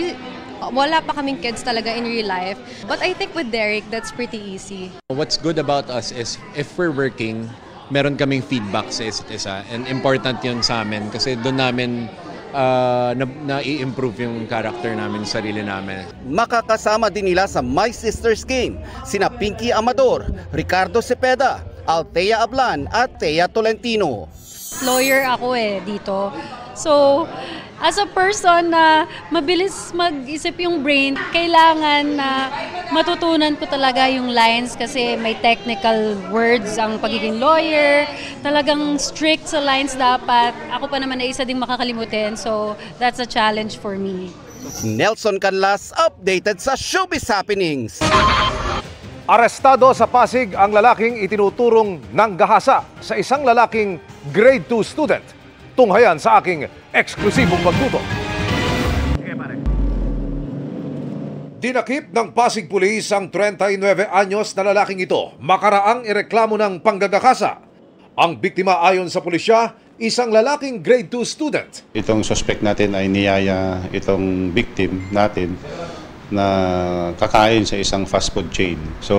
S20: wala pa kaming kids talaga in real life. But I think with Derek, that's pretty easy.
S21: What's good about us is if we're working, meron kaming feedback sa isa't isa. And important yun sa amin kasi doon namin na-i-improve yung character namin, sarili namin.
S5: Makakasama din nila sa My Sister's Game sina Pinky Amador, Ricardo Cepeda, Althea Ablan at Thea Tolentino.
S4: Lawyer ako dito. So, as a person na mabilis mag-isip yung brain, kailangan na matutunan ko talaga yung lines kasi may technical words ang pagiging lawyer. Talagang strict sa lines dapat. Ako pa naman ay isa ding makakalimutin. So, that's a challenge for me.
S5: Nelson Canlas, updated sa Showbiz Happenings.
S2: Arestado sa Pasig ang lalaking itinuturong nanggahasa sa isang lalaking grade 2 student. Tunghayan sa aking eksklusibong pagtutok. Dinakip ng Pasig Police ang 39 anyos na lalaking ito makaraang ireklamo ng panggagakasa. Ang biktima ayon sa pulisya, isang lalaking grade 2 student.
S7: Itong suspect natin ay niyaya itong victim natin na kakain sa isang fast food chain. So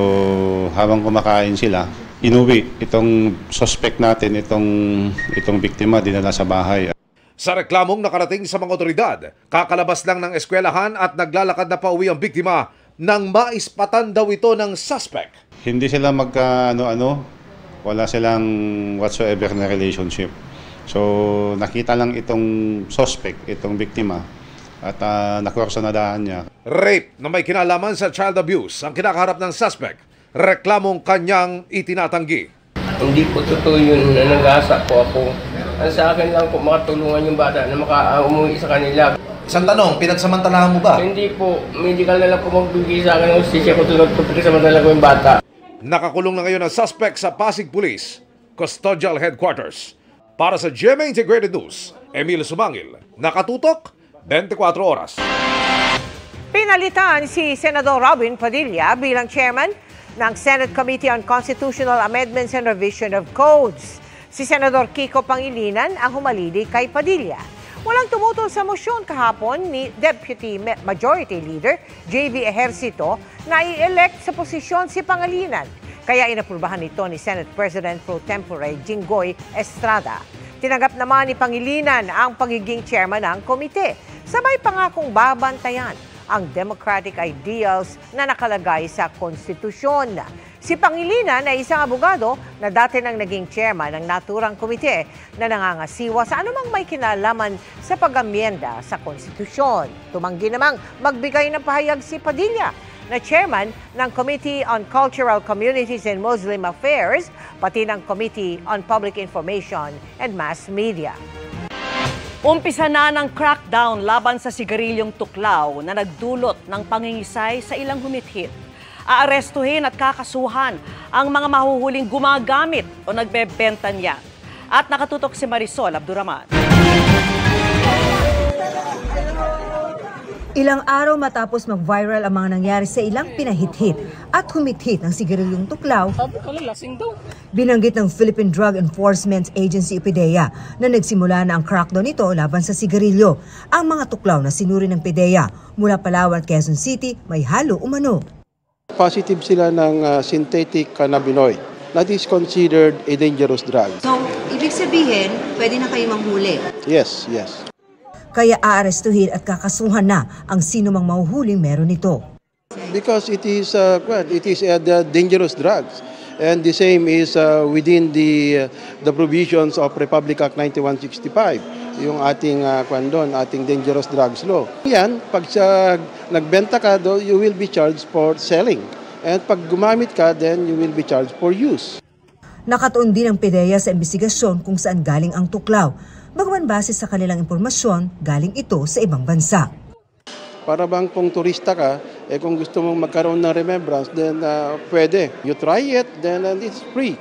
S7: habang kumakain sila, inuwi itong suspect natin, itong biktima dinala sa bahay.
S2: Sa reklamong nakarating sa mga otoridad, kakalabas lang ng eskwelahan at naglalakad na pauwi ang biktima nang maispatan daw ito ng suspect.
S7: Hindi sila magka-ano-ano, wala silang whatsoever na relationship. So nakita lang itong suspect, itong biktima, at nakursunadahan niya.
S2: Rape na may kinalaman sa child abuse ang kinakaharap ng suspect. Reklamong kanyang itinatanggi.
S10: Hindi po totoo yun na nag-asa po ako. Ang sa akin lang po makatulungan yung bata na makaumuwi sa kanila.
S2: Isang tanong, pinagsamantalahan mo ba?
S10: Hindi po, medical na lang po magbigay sa akin ng hustisya ko tulad po pinagsamantalahan ko yung bata.
S2: Nakakulong na ngayon ang suspect sa Pasig Police Custodial Headquarters. Para sa GMA Integrated News, Emil Sumangil, nakatutok 24 oras.
S22: Pinalitan si Senador Robin Padilla bilang chairman ng Senate Committee on Constitutional Amendments and Revision of Codes. Si Senador Kiko Pangilinan ang humalili kay Padilla. Walang tumutol sa motion kahapon ni Deputy Majority Leader J.V. Ejercito na i-elect sa posisyon si Pangilinan. Kaya inaprubahan ito ni Senate President Pro Tempore Jinggoy Estrada. Tinanggap naman ni Pangilinan ang pagiging chairman ng komite. Sabay pangakong babantayan ang democratic ideals na nakalagay sa konstitusyon. Si Pangilinan ay isang abogado na dati nang naging chairman ng naturang komite na nangangasiwa sa anumang may kinalaman sa pag-amyenda sa konstitusyon. Tumanggi namang magbigay ng pahayag si Padilla na chairman ng Committee on Cultural Communities and Muslim Affairs, pati ng Committee on Public Information and Mass Media.
S3: Umpisa na ng crackdown laban sa sigarilyong tuklaw na nagdulot ng pangingisay sa ilang humithit. Aarestuhin at kakasuhan ang mga mahuhuling gumagamit o nagbebenta niyan. At nakatutok si Marisol Abduraman.
S23: Ilang araw matapos mag-viral ang mga nangyari sa ilang pinahithit at humithit ng sigarilyong tuklaw, binanggit ng Philippine Drug Enforcement Agency PDEA na nagsimula na ang crackdown nito laban sa sigarilyo. Ang mga tuklaw na sinuri ng PDEA mula Palawan at Quezon City may halo umano.
S24: Positive sila ng synthetic cannabinoid. That is considered a dangerous drug.
S23: So, ibig sabihin, pwede na kayo manghuli?
S24: Yes, yes.
S23: Kaya aarestuhin at kakasuhan na ang sino mang mahuhuling meron nito.
S24: Because it is the dangerous drugs, and the same is within the provisions of Republic Act 9165, yung ating ating dangerous drugs law. Yan, pag nagbenta ka, you will be charged for selling, and pag gumamit ka, then you will be charged for use.
S23: Nakatuon din ang PDEA sa investigasyon kung saan galing ang tuklaw. Bagaman base sa kanilang impormasyon, galing ito sa ibang bansa.
S24: Para bang kung turista ka, kung gusto mong magkaroon ng remembrance, then pwede. You try it, then it's free.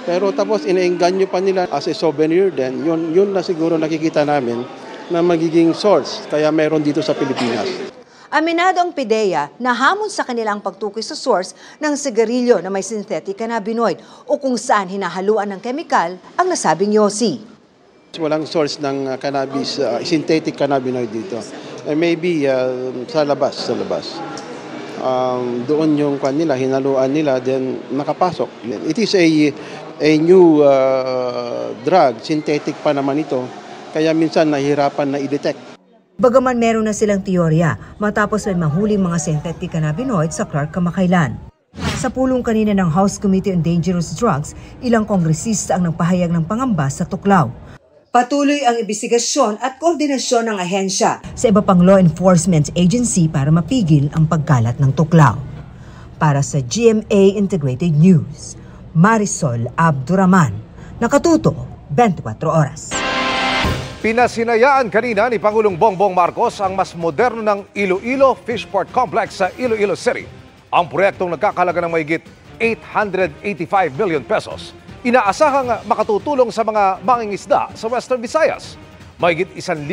S24: Pero tapos inaengganyo pa nila as a souvenir, then yun na siguro nakikita namin na magiging source. Kaya meron dito sa Pilipinas.
S23: Aminado ang PDEA na hamon sa kanilang pagtukoy sa source ng sigarilyo na may synthetic cannabinoid o kung saan hinahaluan ng kemikal ang nasabing yosi.
S24: Walang source ng cannabis, synthetic cannabinoid dito. Maybe sa labas. Doon yung nila, hinaluan nila, then nakapasok. It is a new drug, synthetic pa naman ito, kaya minsan nahihirapan na i-detect.
S23: Bagaman meron na silang teorya matapos may mahuling mga synthetic cannabinoid sa Clark kamakailan. Sa pulong kanina ng House Committee on Dangerous Drugs, ilang kongresista ang nagpahayag ng pangamba sa tuklaw. Patuloy ang investigasyon at koordinasyon ng ahensya sa iba pang law enforcement agency para mapigil ang pagkalat ng tuklaw. Para sa GMA Integrated News, Marisol Abduraman, nakatuto 24 oras.
S2: Pinasinayaan kanina ni Pangulong Bongbong Marcos ang mas moderno ng Iloilo Fishport Complex sa Iloilo City. Ang proyektong nagkakalaga ng mahigit 885 million pesos. Inaasahang makatutulong sa mga mangingisda sa Western Visayas. Mahigit 1,000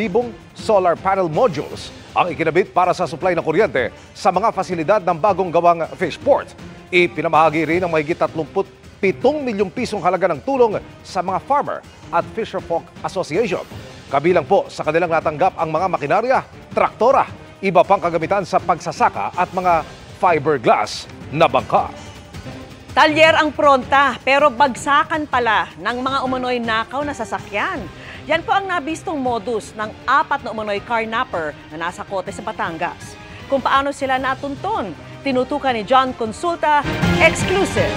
S2: solar panel modules ang ikinabit para sa supply ng kuryente sa mga fasilidad ng bagong gawang fishport. Ipinamahagi rin ang mahigit 37 milyong pisong halaga ng tulong sa mga farmer at fisherfolk association. Kabilang po sa kanilang natanggap ang mga makinarya, traktora, iba pang kagamitan sa pagsasaka at mga fiberglass na bangka.
S3: Talyer ang pronta pero bagsakan pala ng mga umano'y nakaw na sasakyan. Yan po ang nabistong modus ng 4 na umano'y carnapper na nasa kote sa Batangas. Kung paano sila natuntun, tinutukan ni John Consulta, exclusive.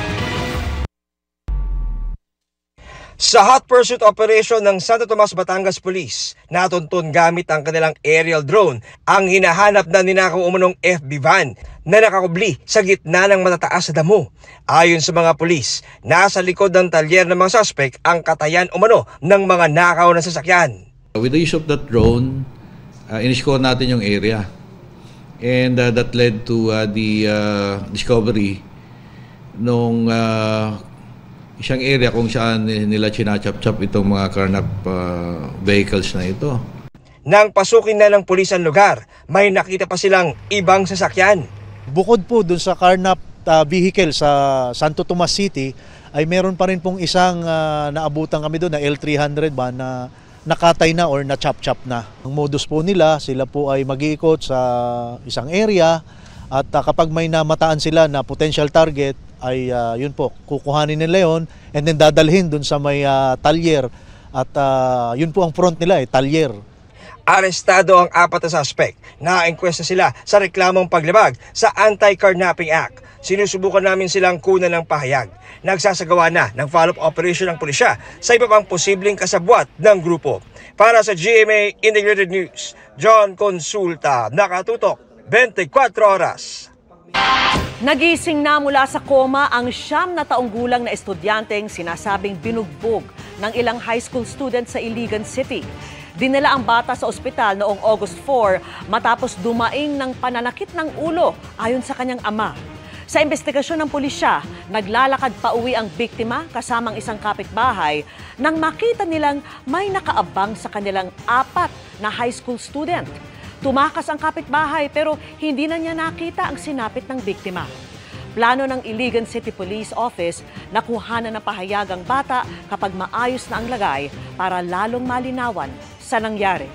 S6: Sa hot pursuit operation ng Santo Tomas, Batangas Police, natuntun gamit ang kanilang aerial drone ang hinahanap na ninakaw umanong FB van na nakakubli sa gitna ng matataas na damo. Ayon sa mga pulis, nasa likod ng talyer ng mga suspect ang katayan umano ng mga nakaw na sasakyan.
S8: With the use of that drone, in-score natin yung area. And that led to the discovery nung isang area kung saan nila chinachap-chap itong mga carnap vehicles na ito.
S6: Nang pasukin na ng pulis ang lugar, may nakita pa silang ibang sasakyan.
S9: Bukod po dun sa carnap vehicle sa Santo Tomas City, ay meron pa rin pong isang naabutan kami doon na L300 ba na nakatay na or na-chop-chop na. Ang modus po nila, sila po ay mag-iikot sa isang area at kapag may namataan sila na potential target, ay yun po, kukuhanin nila yon and then dadalhin dun sa may talyer at yun po ang front nila talyer.
S6: Arestado ang 4 na suspect. Na-enkwesta sila sa reklamong paglabag sa Anti-Carnapping Act. Sinusubukan namin silang kunan ng pahayag. Nagsasagawa na ng follow-up operation ng pulisya sa iba pang posibleng kasabwat ng grupo. Para sa GMA Integrated News, John Consulta, nakatutok 24 oras.
S3: Nagising na mula sa koma ang 9 na taong gulang na estudyanteng sinasabing binugbog ng ilang high school students sa Iligan City. Dinala ang bata sa ospital noong August 4 matapos dumaing ng pananakit ng ulo ayon sa kanyang ama. Sa investigasyon ng pulisya, naglalakad pa uwi ang biktima kasamang isang kapitbahay nang makita nilang may nakaabang sa kanilang 4 na high school student. Tumakas ang kapitbahay pero hindi na niya nakita ang sinapit ng biktima. Plano ng Iligan City Police Office na kuhanan ng pahayag ang bata kapag maayos na ang lagay para lalong malinawan sa nangyari.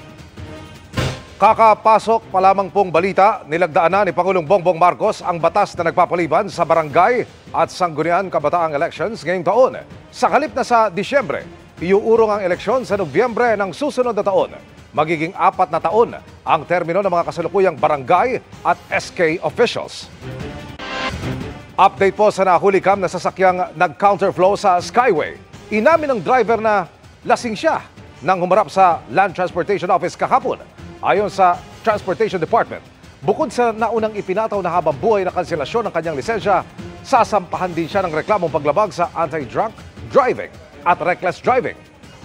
S2: Kakapasok pa lamang pong balita, nilagdaan na ni Pangulong Bongbong Marcos ang batas na nagpapaliban sa barangay at sangguniang kabataang elections ngayong taon. Sa halip na sa Disyembre, iuurong ang eleksyon sa Nobyembre ng susunod na taon. Magiging 4 na taon ang termino ng mga kasalukuyang barangay at SK officials. Update po sa nahuli cam na sasakyang nag-counterflow sa Skyway. Inamin ng driver na lasing siya nang humarap sa Land Transportation Office kahapon. Ayon sa Transportation Department, bukod sa naunang ipinataw na habang buhay na kanselasyon ng kanyang lisensya, sasampahan din siya ng reklamong paglabag sa anti-drunk driving at reckless driving.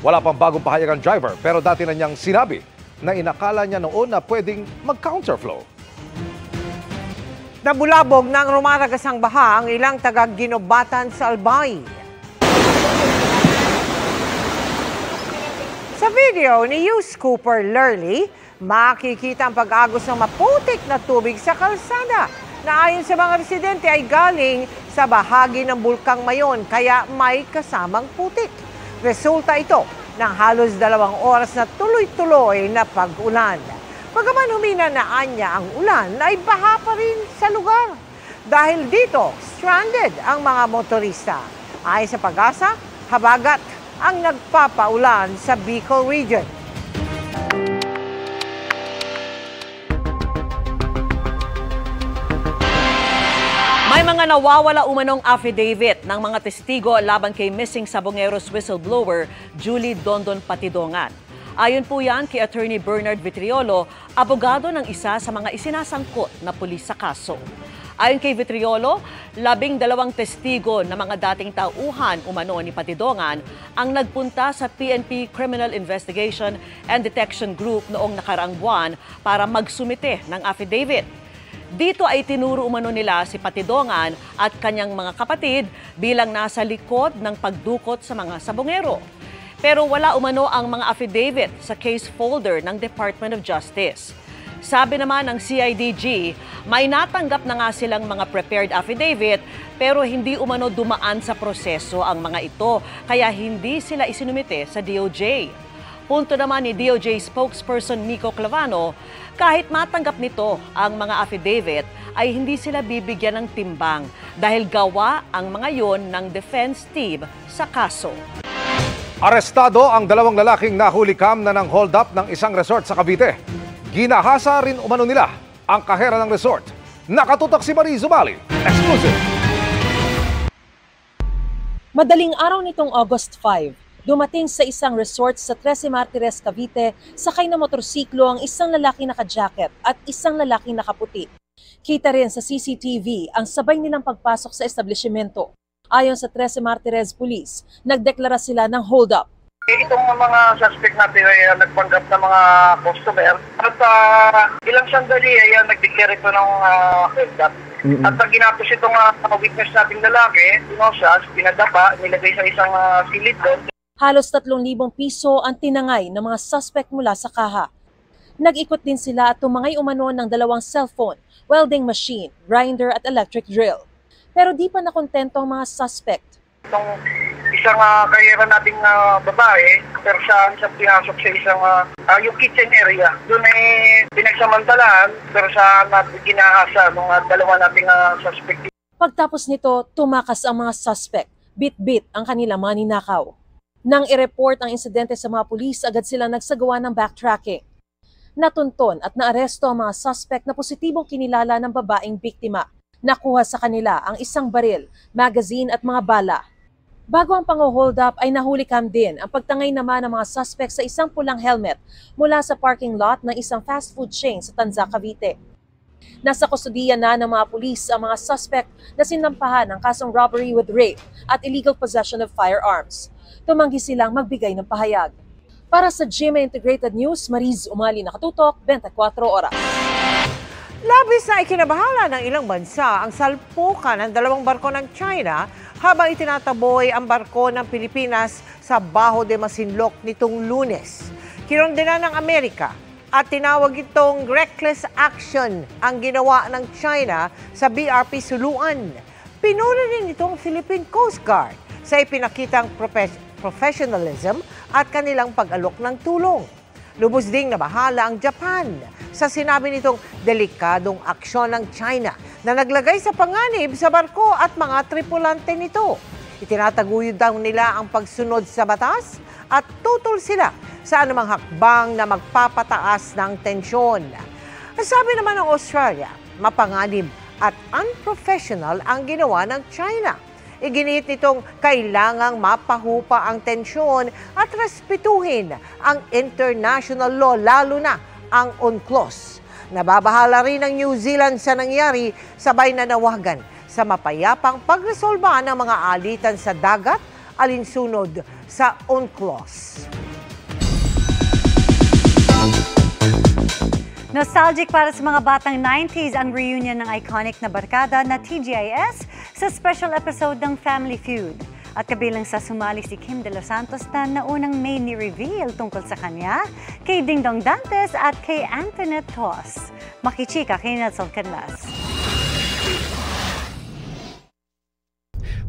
S2: Wala pang bagong pahayag ang driver pero dati na niyang sinabi na inakala niya noon na pwedeng mag-counterflow.
S22: Nabulabog ng rumaragasang baha ang ilang taga-Ginobatan sa Albay. Sa video ni Hughes Cooper Lurley, makikita ang pag-agos ng maputik na tubig sa kalsada na ayon sa mga residente ay galing sa bahagi ng Bulkang Mayon kaya may kasamang putik. Resulta ito ng halos 2 oras na tuloy-tuloy na pag-ulan. Pagaman humina na anya ang ulan, ay baha pa rin sa lugar. Dahil dito, stranded ang mga motorista. Ayon sa Pag-asa, habagat ang nagpapaulan sa Bicol Region.
S3: May May mga nawawala umanong affidavit ng mga testigo laban kay missing Sabongeros whistleblower Julie Dondon Patidongan. Ayon po yan kay Attorney Bernard Vitriolo, abogado ng isa sa mga isinasangkot na pulis sa kaso. Ayon kay Vitriolo, 12 testigo na mga dating tauhan umano ni Patidongan ang nagpunta sa PNP Criminal Investigation and Detection Group noong nakaraang buwan para magsumite ng affidavit. Dito ay tinuro umano nila si Patidongan at kanyang mga kapatid bilang nasa likod ng pagdukot sa mga sabongero. Pero wala umano ang mga affidavit sa case folder ng Department of Justice. Sabi naman ng CIDG, may natanggap na nga silang mga prepared affidavit pero hindi umano dumaan sa proseso ang mga ito kaya hindi sila isinumite sa DOJ. Punto naman ni DOJ spokesperson Nico Clavano, kahit matanggap nito ang mga affidavit ay hindi sila bibigyan ng timbang dahil gawa ang mga yon ng defense team sa kaso.
S2: Arestado ang 2 lalaking nahulikam na ng hold up ng isang resort sa Cavite. Ginahasa rin umano nila ang kahera ng resort. Nakatutok si Marie Zumali. Exclusive.
S12: Madaling araw nitong August 5, dumating sa isang resort sa 13 Martires, Cavite, sakay na motorsiklo ang isang lalaki naka-jacket at isang lalaki nakaputi. Kita rin sa CCTV ang sabay nilang pagpasok sa establishmento. Ayon sa 13 Martires Police, nagdeklara sila ng hold-up.
S15: Itong mga suspect natin ay nagpanggap ng mga customer at ilang sandali ay nag-declare ito ng hold-up. At ginapos itong witness nating lalaki, pinosas, pinadapa, nilagay sa isang silid doon.
S12: Halos 3,000 piso ang tinangay ng mga suspect mula sa kaha. Nag-ikot din sila at tumangay umano ng 2 cellphone, welding machine, grinder at electric drill. Pero di pa nakontento ang mga suspect.
S15: Itong isang karera nating babae, pero siya pinasok sa isang yung kitchen area. Doon ay pinagsamantalaan, pero siya ginahasa ng 2 nating suspect.
S12: Pagtapos nito, tumakas ang mga suspect. Bit-bit ang kanilang mga ninakaw. Nang i-report ang insidente sa mga pulis, agad sila nagsagawa ng backtracking. Natunton at naaresto ang mga suspect na positibong kinilala ng babaeng biktima. Nakuha sa kanila ang isang baril, magazine at mga bala. Bago ang pang-hold up ay nahulikam din ang pagtangay naman ng mga suspect sa isang pulang helmet mula sa parking lot ng isang fast food chain sa Tanza, Cavite. Nasa kustudiya na ng mga pulis ang mga suspect na sinampahan ng kasong robbery with rape at illegal possession of firearms. Tumanggi silang magbigay ng pahayag. Para sa GMA Integrated News, Mariz Umali, nakatutok, 24 oras.
S22: Labis na ikinabahala ng ilang bansa ang salpukan ng 2 barko ng China habang itinataboy ang barko ng Pilipinas sa Baho de Masinloc nitong Lunes. Kinondena ng Amerika at tinawag itong reckless action ang ginawa ng China sa BRP Suluan. Pinuri rin itong Philippine Coast Guard sa ipinakitang professionalism at kanilang pag-alok ng tulong. Lubos ding nabahala ang Japan sa sinabi nitong delikadong aksyon ng China na naglagay sa panganib sa barko at mga tripulante nito. Itinataguyod daw nila ang pagsunod sa batas at tutol sila sa anumang hakbang na magpapataas ng tensyon. Sabi naman ng Australia, mapanganib at unprofessional ang ginawa ng China. Iginit nitong kailangang mapahupa ang tensyon at respetuhin ang international law, lalo na ang UNCLOS. Nababahala rin ng New Zealand sa nangyari, sabay nanawagan sa mapayapang pagresolba ng mga alitan sa dagat alinsunod sa UNCLOS.
S11: Nostalgic para sa mga batang 90s ang reunion ng iconic na barkada na TGIS sa special episode ng Family Feud. At kabilang sa sumali si Kim De Los Santos na naunang may ni-reveal tungkol sa kanya, kay Ding Dong Dantes at kay Antoinette Toss. Makichika kay Nelson Canlas.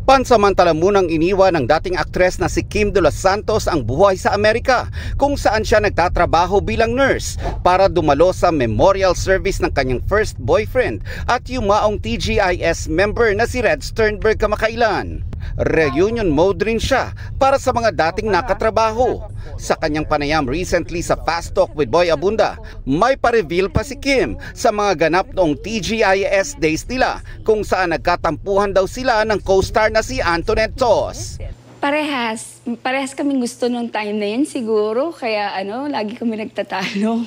S5: Pansamantala munang iniwan ng dating aktres na si Kim De Los Santos ang buhay sa Amerika, kung saan siya nagtatrabaho bilang nurse para dumalo sa memorial service ng kanyang first boyfriend at yumaong TGIS member na si Red Sternberg kamakailan. Reunion mode rin siya para sa mga dating nakatrabaho. Sa kanyang panayam recently sa Fast Talk with Boy Abunda, may pa-reveal pa si Kim sa mga ganap noong TGIS days nila kung saan nagkatampuhan daw sila ng co-star na si Antoinette Tos.
S16: Parehas kaming gusto nung time na yun siguro, kaya lagi kami nagtatalo.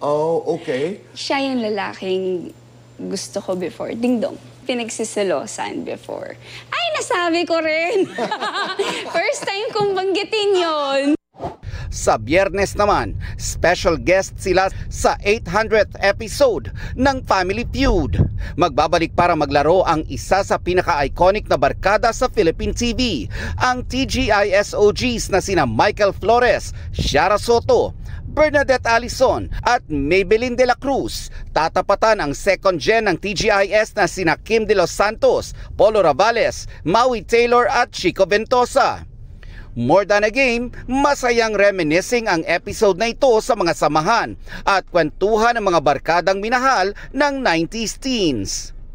S17: Oh, okay.
S16: Siya yung lalaking gusto ko before, ding-dong. Pinagsisilosan before. Ay, nasabi ko rin! First time kong banggitin yon.
S5: Sa Biyernes naman, special guest sila sa 800th episode ng Family Feud. Magbabalik para maglaro ang isa sa pinaka-iconic na barkada sa Philippine TV, ang TGISOGs na sina Michael Flores, Shara Soto, Bernadette Alison at Maybelline de la Cruz. Tatapatan ang second gen ng TGIS na sina Kim de los Santos, Polo Ravales, Maui Taylor at Chico Ventosa. More than a game, masayang reminiscing ang episode na ito sa mga samahan at kwentuhan ng mga barkadang minahal ng 90s teens.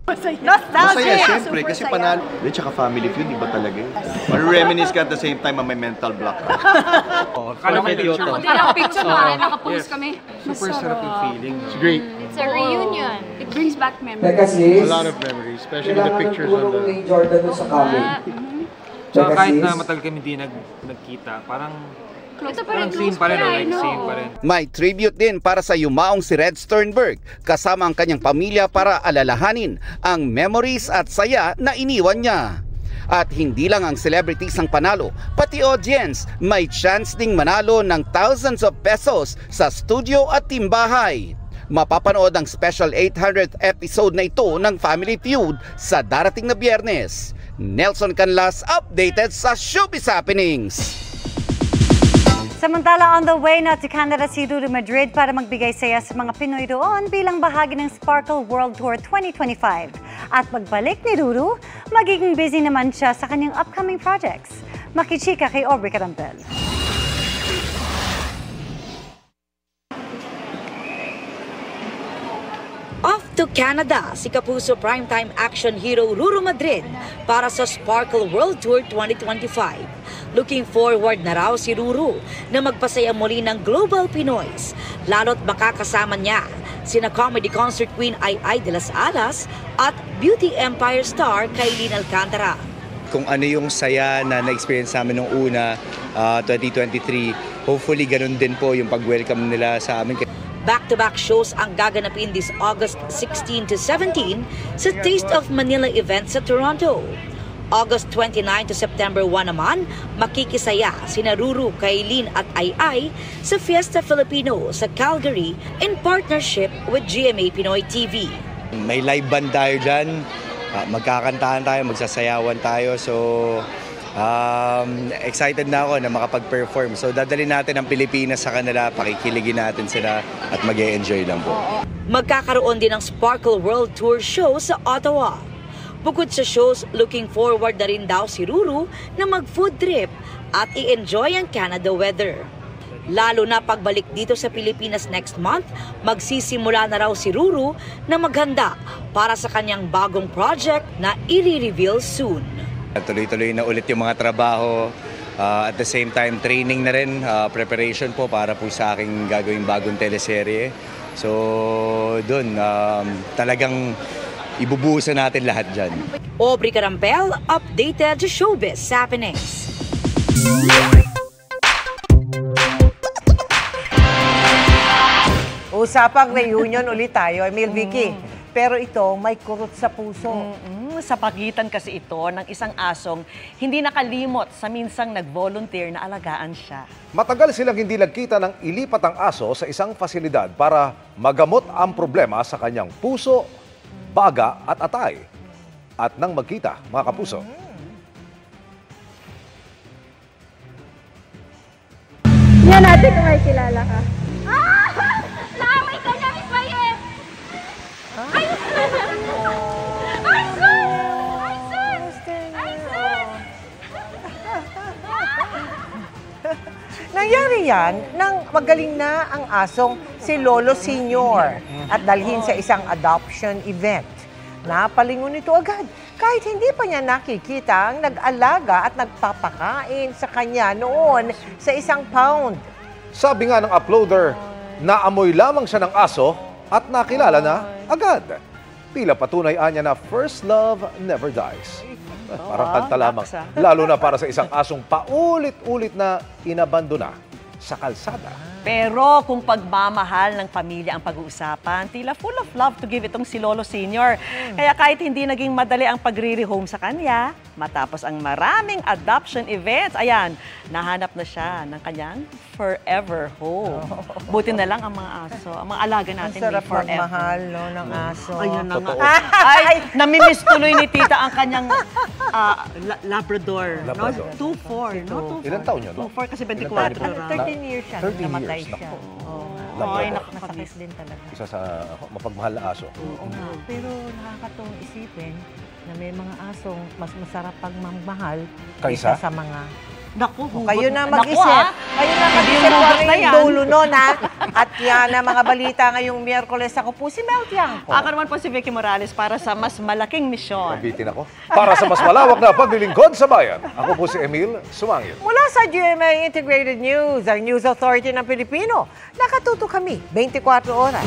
S17: Masaya siyempre kasi panalo. At saka Family Feud, iba talaga yun. Reminisce ka at the same time may mental block ka.
S18: Kala may picture.
S16: Picture na, nakapost kami.
S18: Super sarap yung feeling.
S17: It's great.
S16: It's a reunion. It brings back memories.
S18: A lot of memories, especially the pictures on the...
S19: Jordan sa kami.
S18: So kahit na matagal kami hindi nagkita, parang same pa rin, same pa rin.
S5: May tribute din para sa yumaong si Red Sternberg kasama ang kanyang pamilya para alalahanin ang memories at saya na iniwan niya. At hindi lang ang celebrities ang panalo, pati audience may chance ding manalo ng thousands of pesos sa studio at timbahay. Mapapanood ang special 800th episode na ito ng Family Feud sa darating na Biyernes. Nelson Canlas updated sa Showbiz Happenings.
S11: Samantala, on the way na to Canada si Ruru Madrid para magbigay saya sa mga Pinoy doon bilang bahagi ng Sparkle World Tour 2025. At pagbalik ni Ruru, magiging busy naman siya sa kanyang upcoming projects. Makichika kay Aubrey Carampel.
S23: Off to Canada, si Kapuso primetime action hero Ruru Madrid para sa Sparkle World Tour 2025. Looking forward na raw si Ruru na magpasaya muli ng Global Pinoys, lalo't makakasama niya sina comedy concert queen Ai de las Alas at beauty empire star Kailin Alcantara.
S25: Kung ano yung saya na na-experience namin nung una, 2023, hopefully ganun din po yung pag-welcome nila sa amin.
S23: Back-to-back shows ang gaganapin this August 16 to 17 sa Taste of Manila event sa Toronto. August 29 to September 1 naman, makikisaya sina Ruru, Kailin at Ai sa Fiesta Filipino sa Calgary in partnership with GMA Pinoy TV.
S25: May live band tayo dyan, magkakantahan tayo, magsasayawan tayo, so excited na ako na makapag-perform. So dadalhin natin ang Pilipinas sa kanila, pakikiligin natin sila at mag-e-enjoy lang po.
S23: Magkakaroon din ng Sparkle World Tour show sa Ottawa. Bukod sa shows, looking forward na rin daw si Ruru na mag-food trip at i-enjoy ang Canada weather. Lalo na pagbalik dito sa Pilipinas next month, magsisimula na raw si Ruru na maghanda para sa kanyang bagong project na i-reveal soon.
S25: Tuloy-tuloy na ulit yung mga trabaho. At the same time, training na rin, preparation po para po sa aking gagawing bagong teleserye. So, dun, talagang ibubuhusan natin lahat dyan.
S23: Aubrey Carampel, updated sa Showbiz Happenings.
S22: Usapang reunion ulit tayo, Emil Vicky. Pero ito, may kurot sa puso.
S3: Sa pagitan kasi ito ng isang asong hindi nakalimot sa minsang nag-volunteer na alagaan siya.
S2: Matagal silang hindi nagkita ng ilipat ang aso sa isang pasilidad para magamot ang problema sa kanyang puso, baga at atay. At nang magkita, mga kapuso.
S26: Yan natin kung may kilala ka.
S16: Naaway ka na, Miss Mayet!
S22: Nangyari yan nang magaling na ang asong si Lolo Senior at dalhin sa isang adoption event. napalingon ito agad kahit hindi pa niya nakikita ang nag-alaga at nagpapakain sa kanya noon sa 1 pound.
S2: Sabi nga ng uploader, naamoy lamang siya ng aso at nakilala na agad. Tila patunay anya na first love never dies. Parang kanta lamang, lalo na para sa isang asong paulit-ulit na inabandona sa kalsada.
S3: Pero kung pagmamahal ng pamilya ang pag-uusapan, tila full of love to give itong si Lolo Senior. Kaya kahit hindi naging madali ang pagre-rehome sa kanya, matapos ang maraming adoption events, ayan, nahanap na siya ng kanyang forever home. Buti na lang ang mga aso, ang mga alaga natin
S22: Ang sarap
S3: may forever.
S22: magmahal, no, ng aso.
S3: Ayun na nga. Ay, namimiss tuloy ni Tita ang kanyang Labrador.
S2: Labrador.
S3: No? 2-4. No?
S2: Ilan taon yun?
S3: 2-4 kasi 24.
S22: 13 years siya.
S2: 13
S22: namatay
S2: years,
S22: siya.
S2: naku.
S22: Ay,
S2: Labrador.
S22: masakit din talaga.
S2: Isa sa mapagmahal na aso.
S22: Oo nga. Pero nakakatawang isipin na may mga asong mas masarap pagmamahal
S2: Kaysa?
S22: sa mga...
S3: Naku,
S22: Kayo na
S3: Naku,
S22: mag-isip.
S3: ah.
S22: Kayo na
S3: Hindi
S22: mag-isip
S3: yung
S22: kung ano
S3: hugot na
S22: yung
S3: yan.
S22: dulo nun, ha? At yan ang mga balita ngayong Miyerkules. Ako po si Mel Tiangco.
S3: Ako naman po si Vicky Morales para sa mas malaking misyon.
S2: Nabitin ako. Para sa mas malawak na paglilingkod sa bayan, ako po si Emil Sumangil.
S22: Mula sa GMA Integrated News, ang News Authority ng Pilipino, nakatuto kami 24 oras.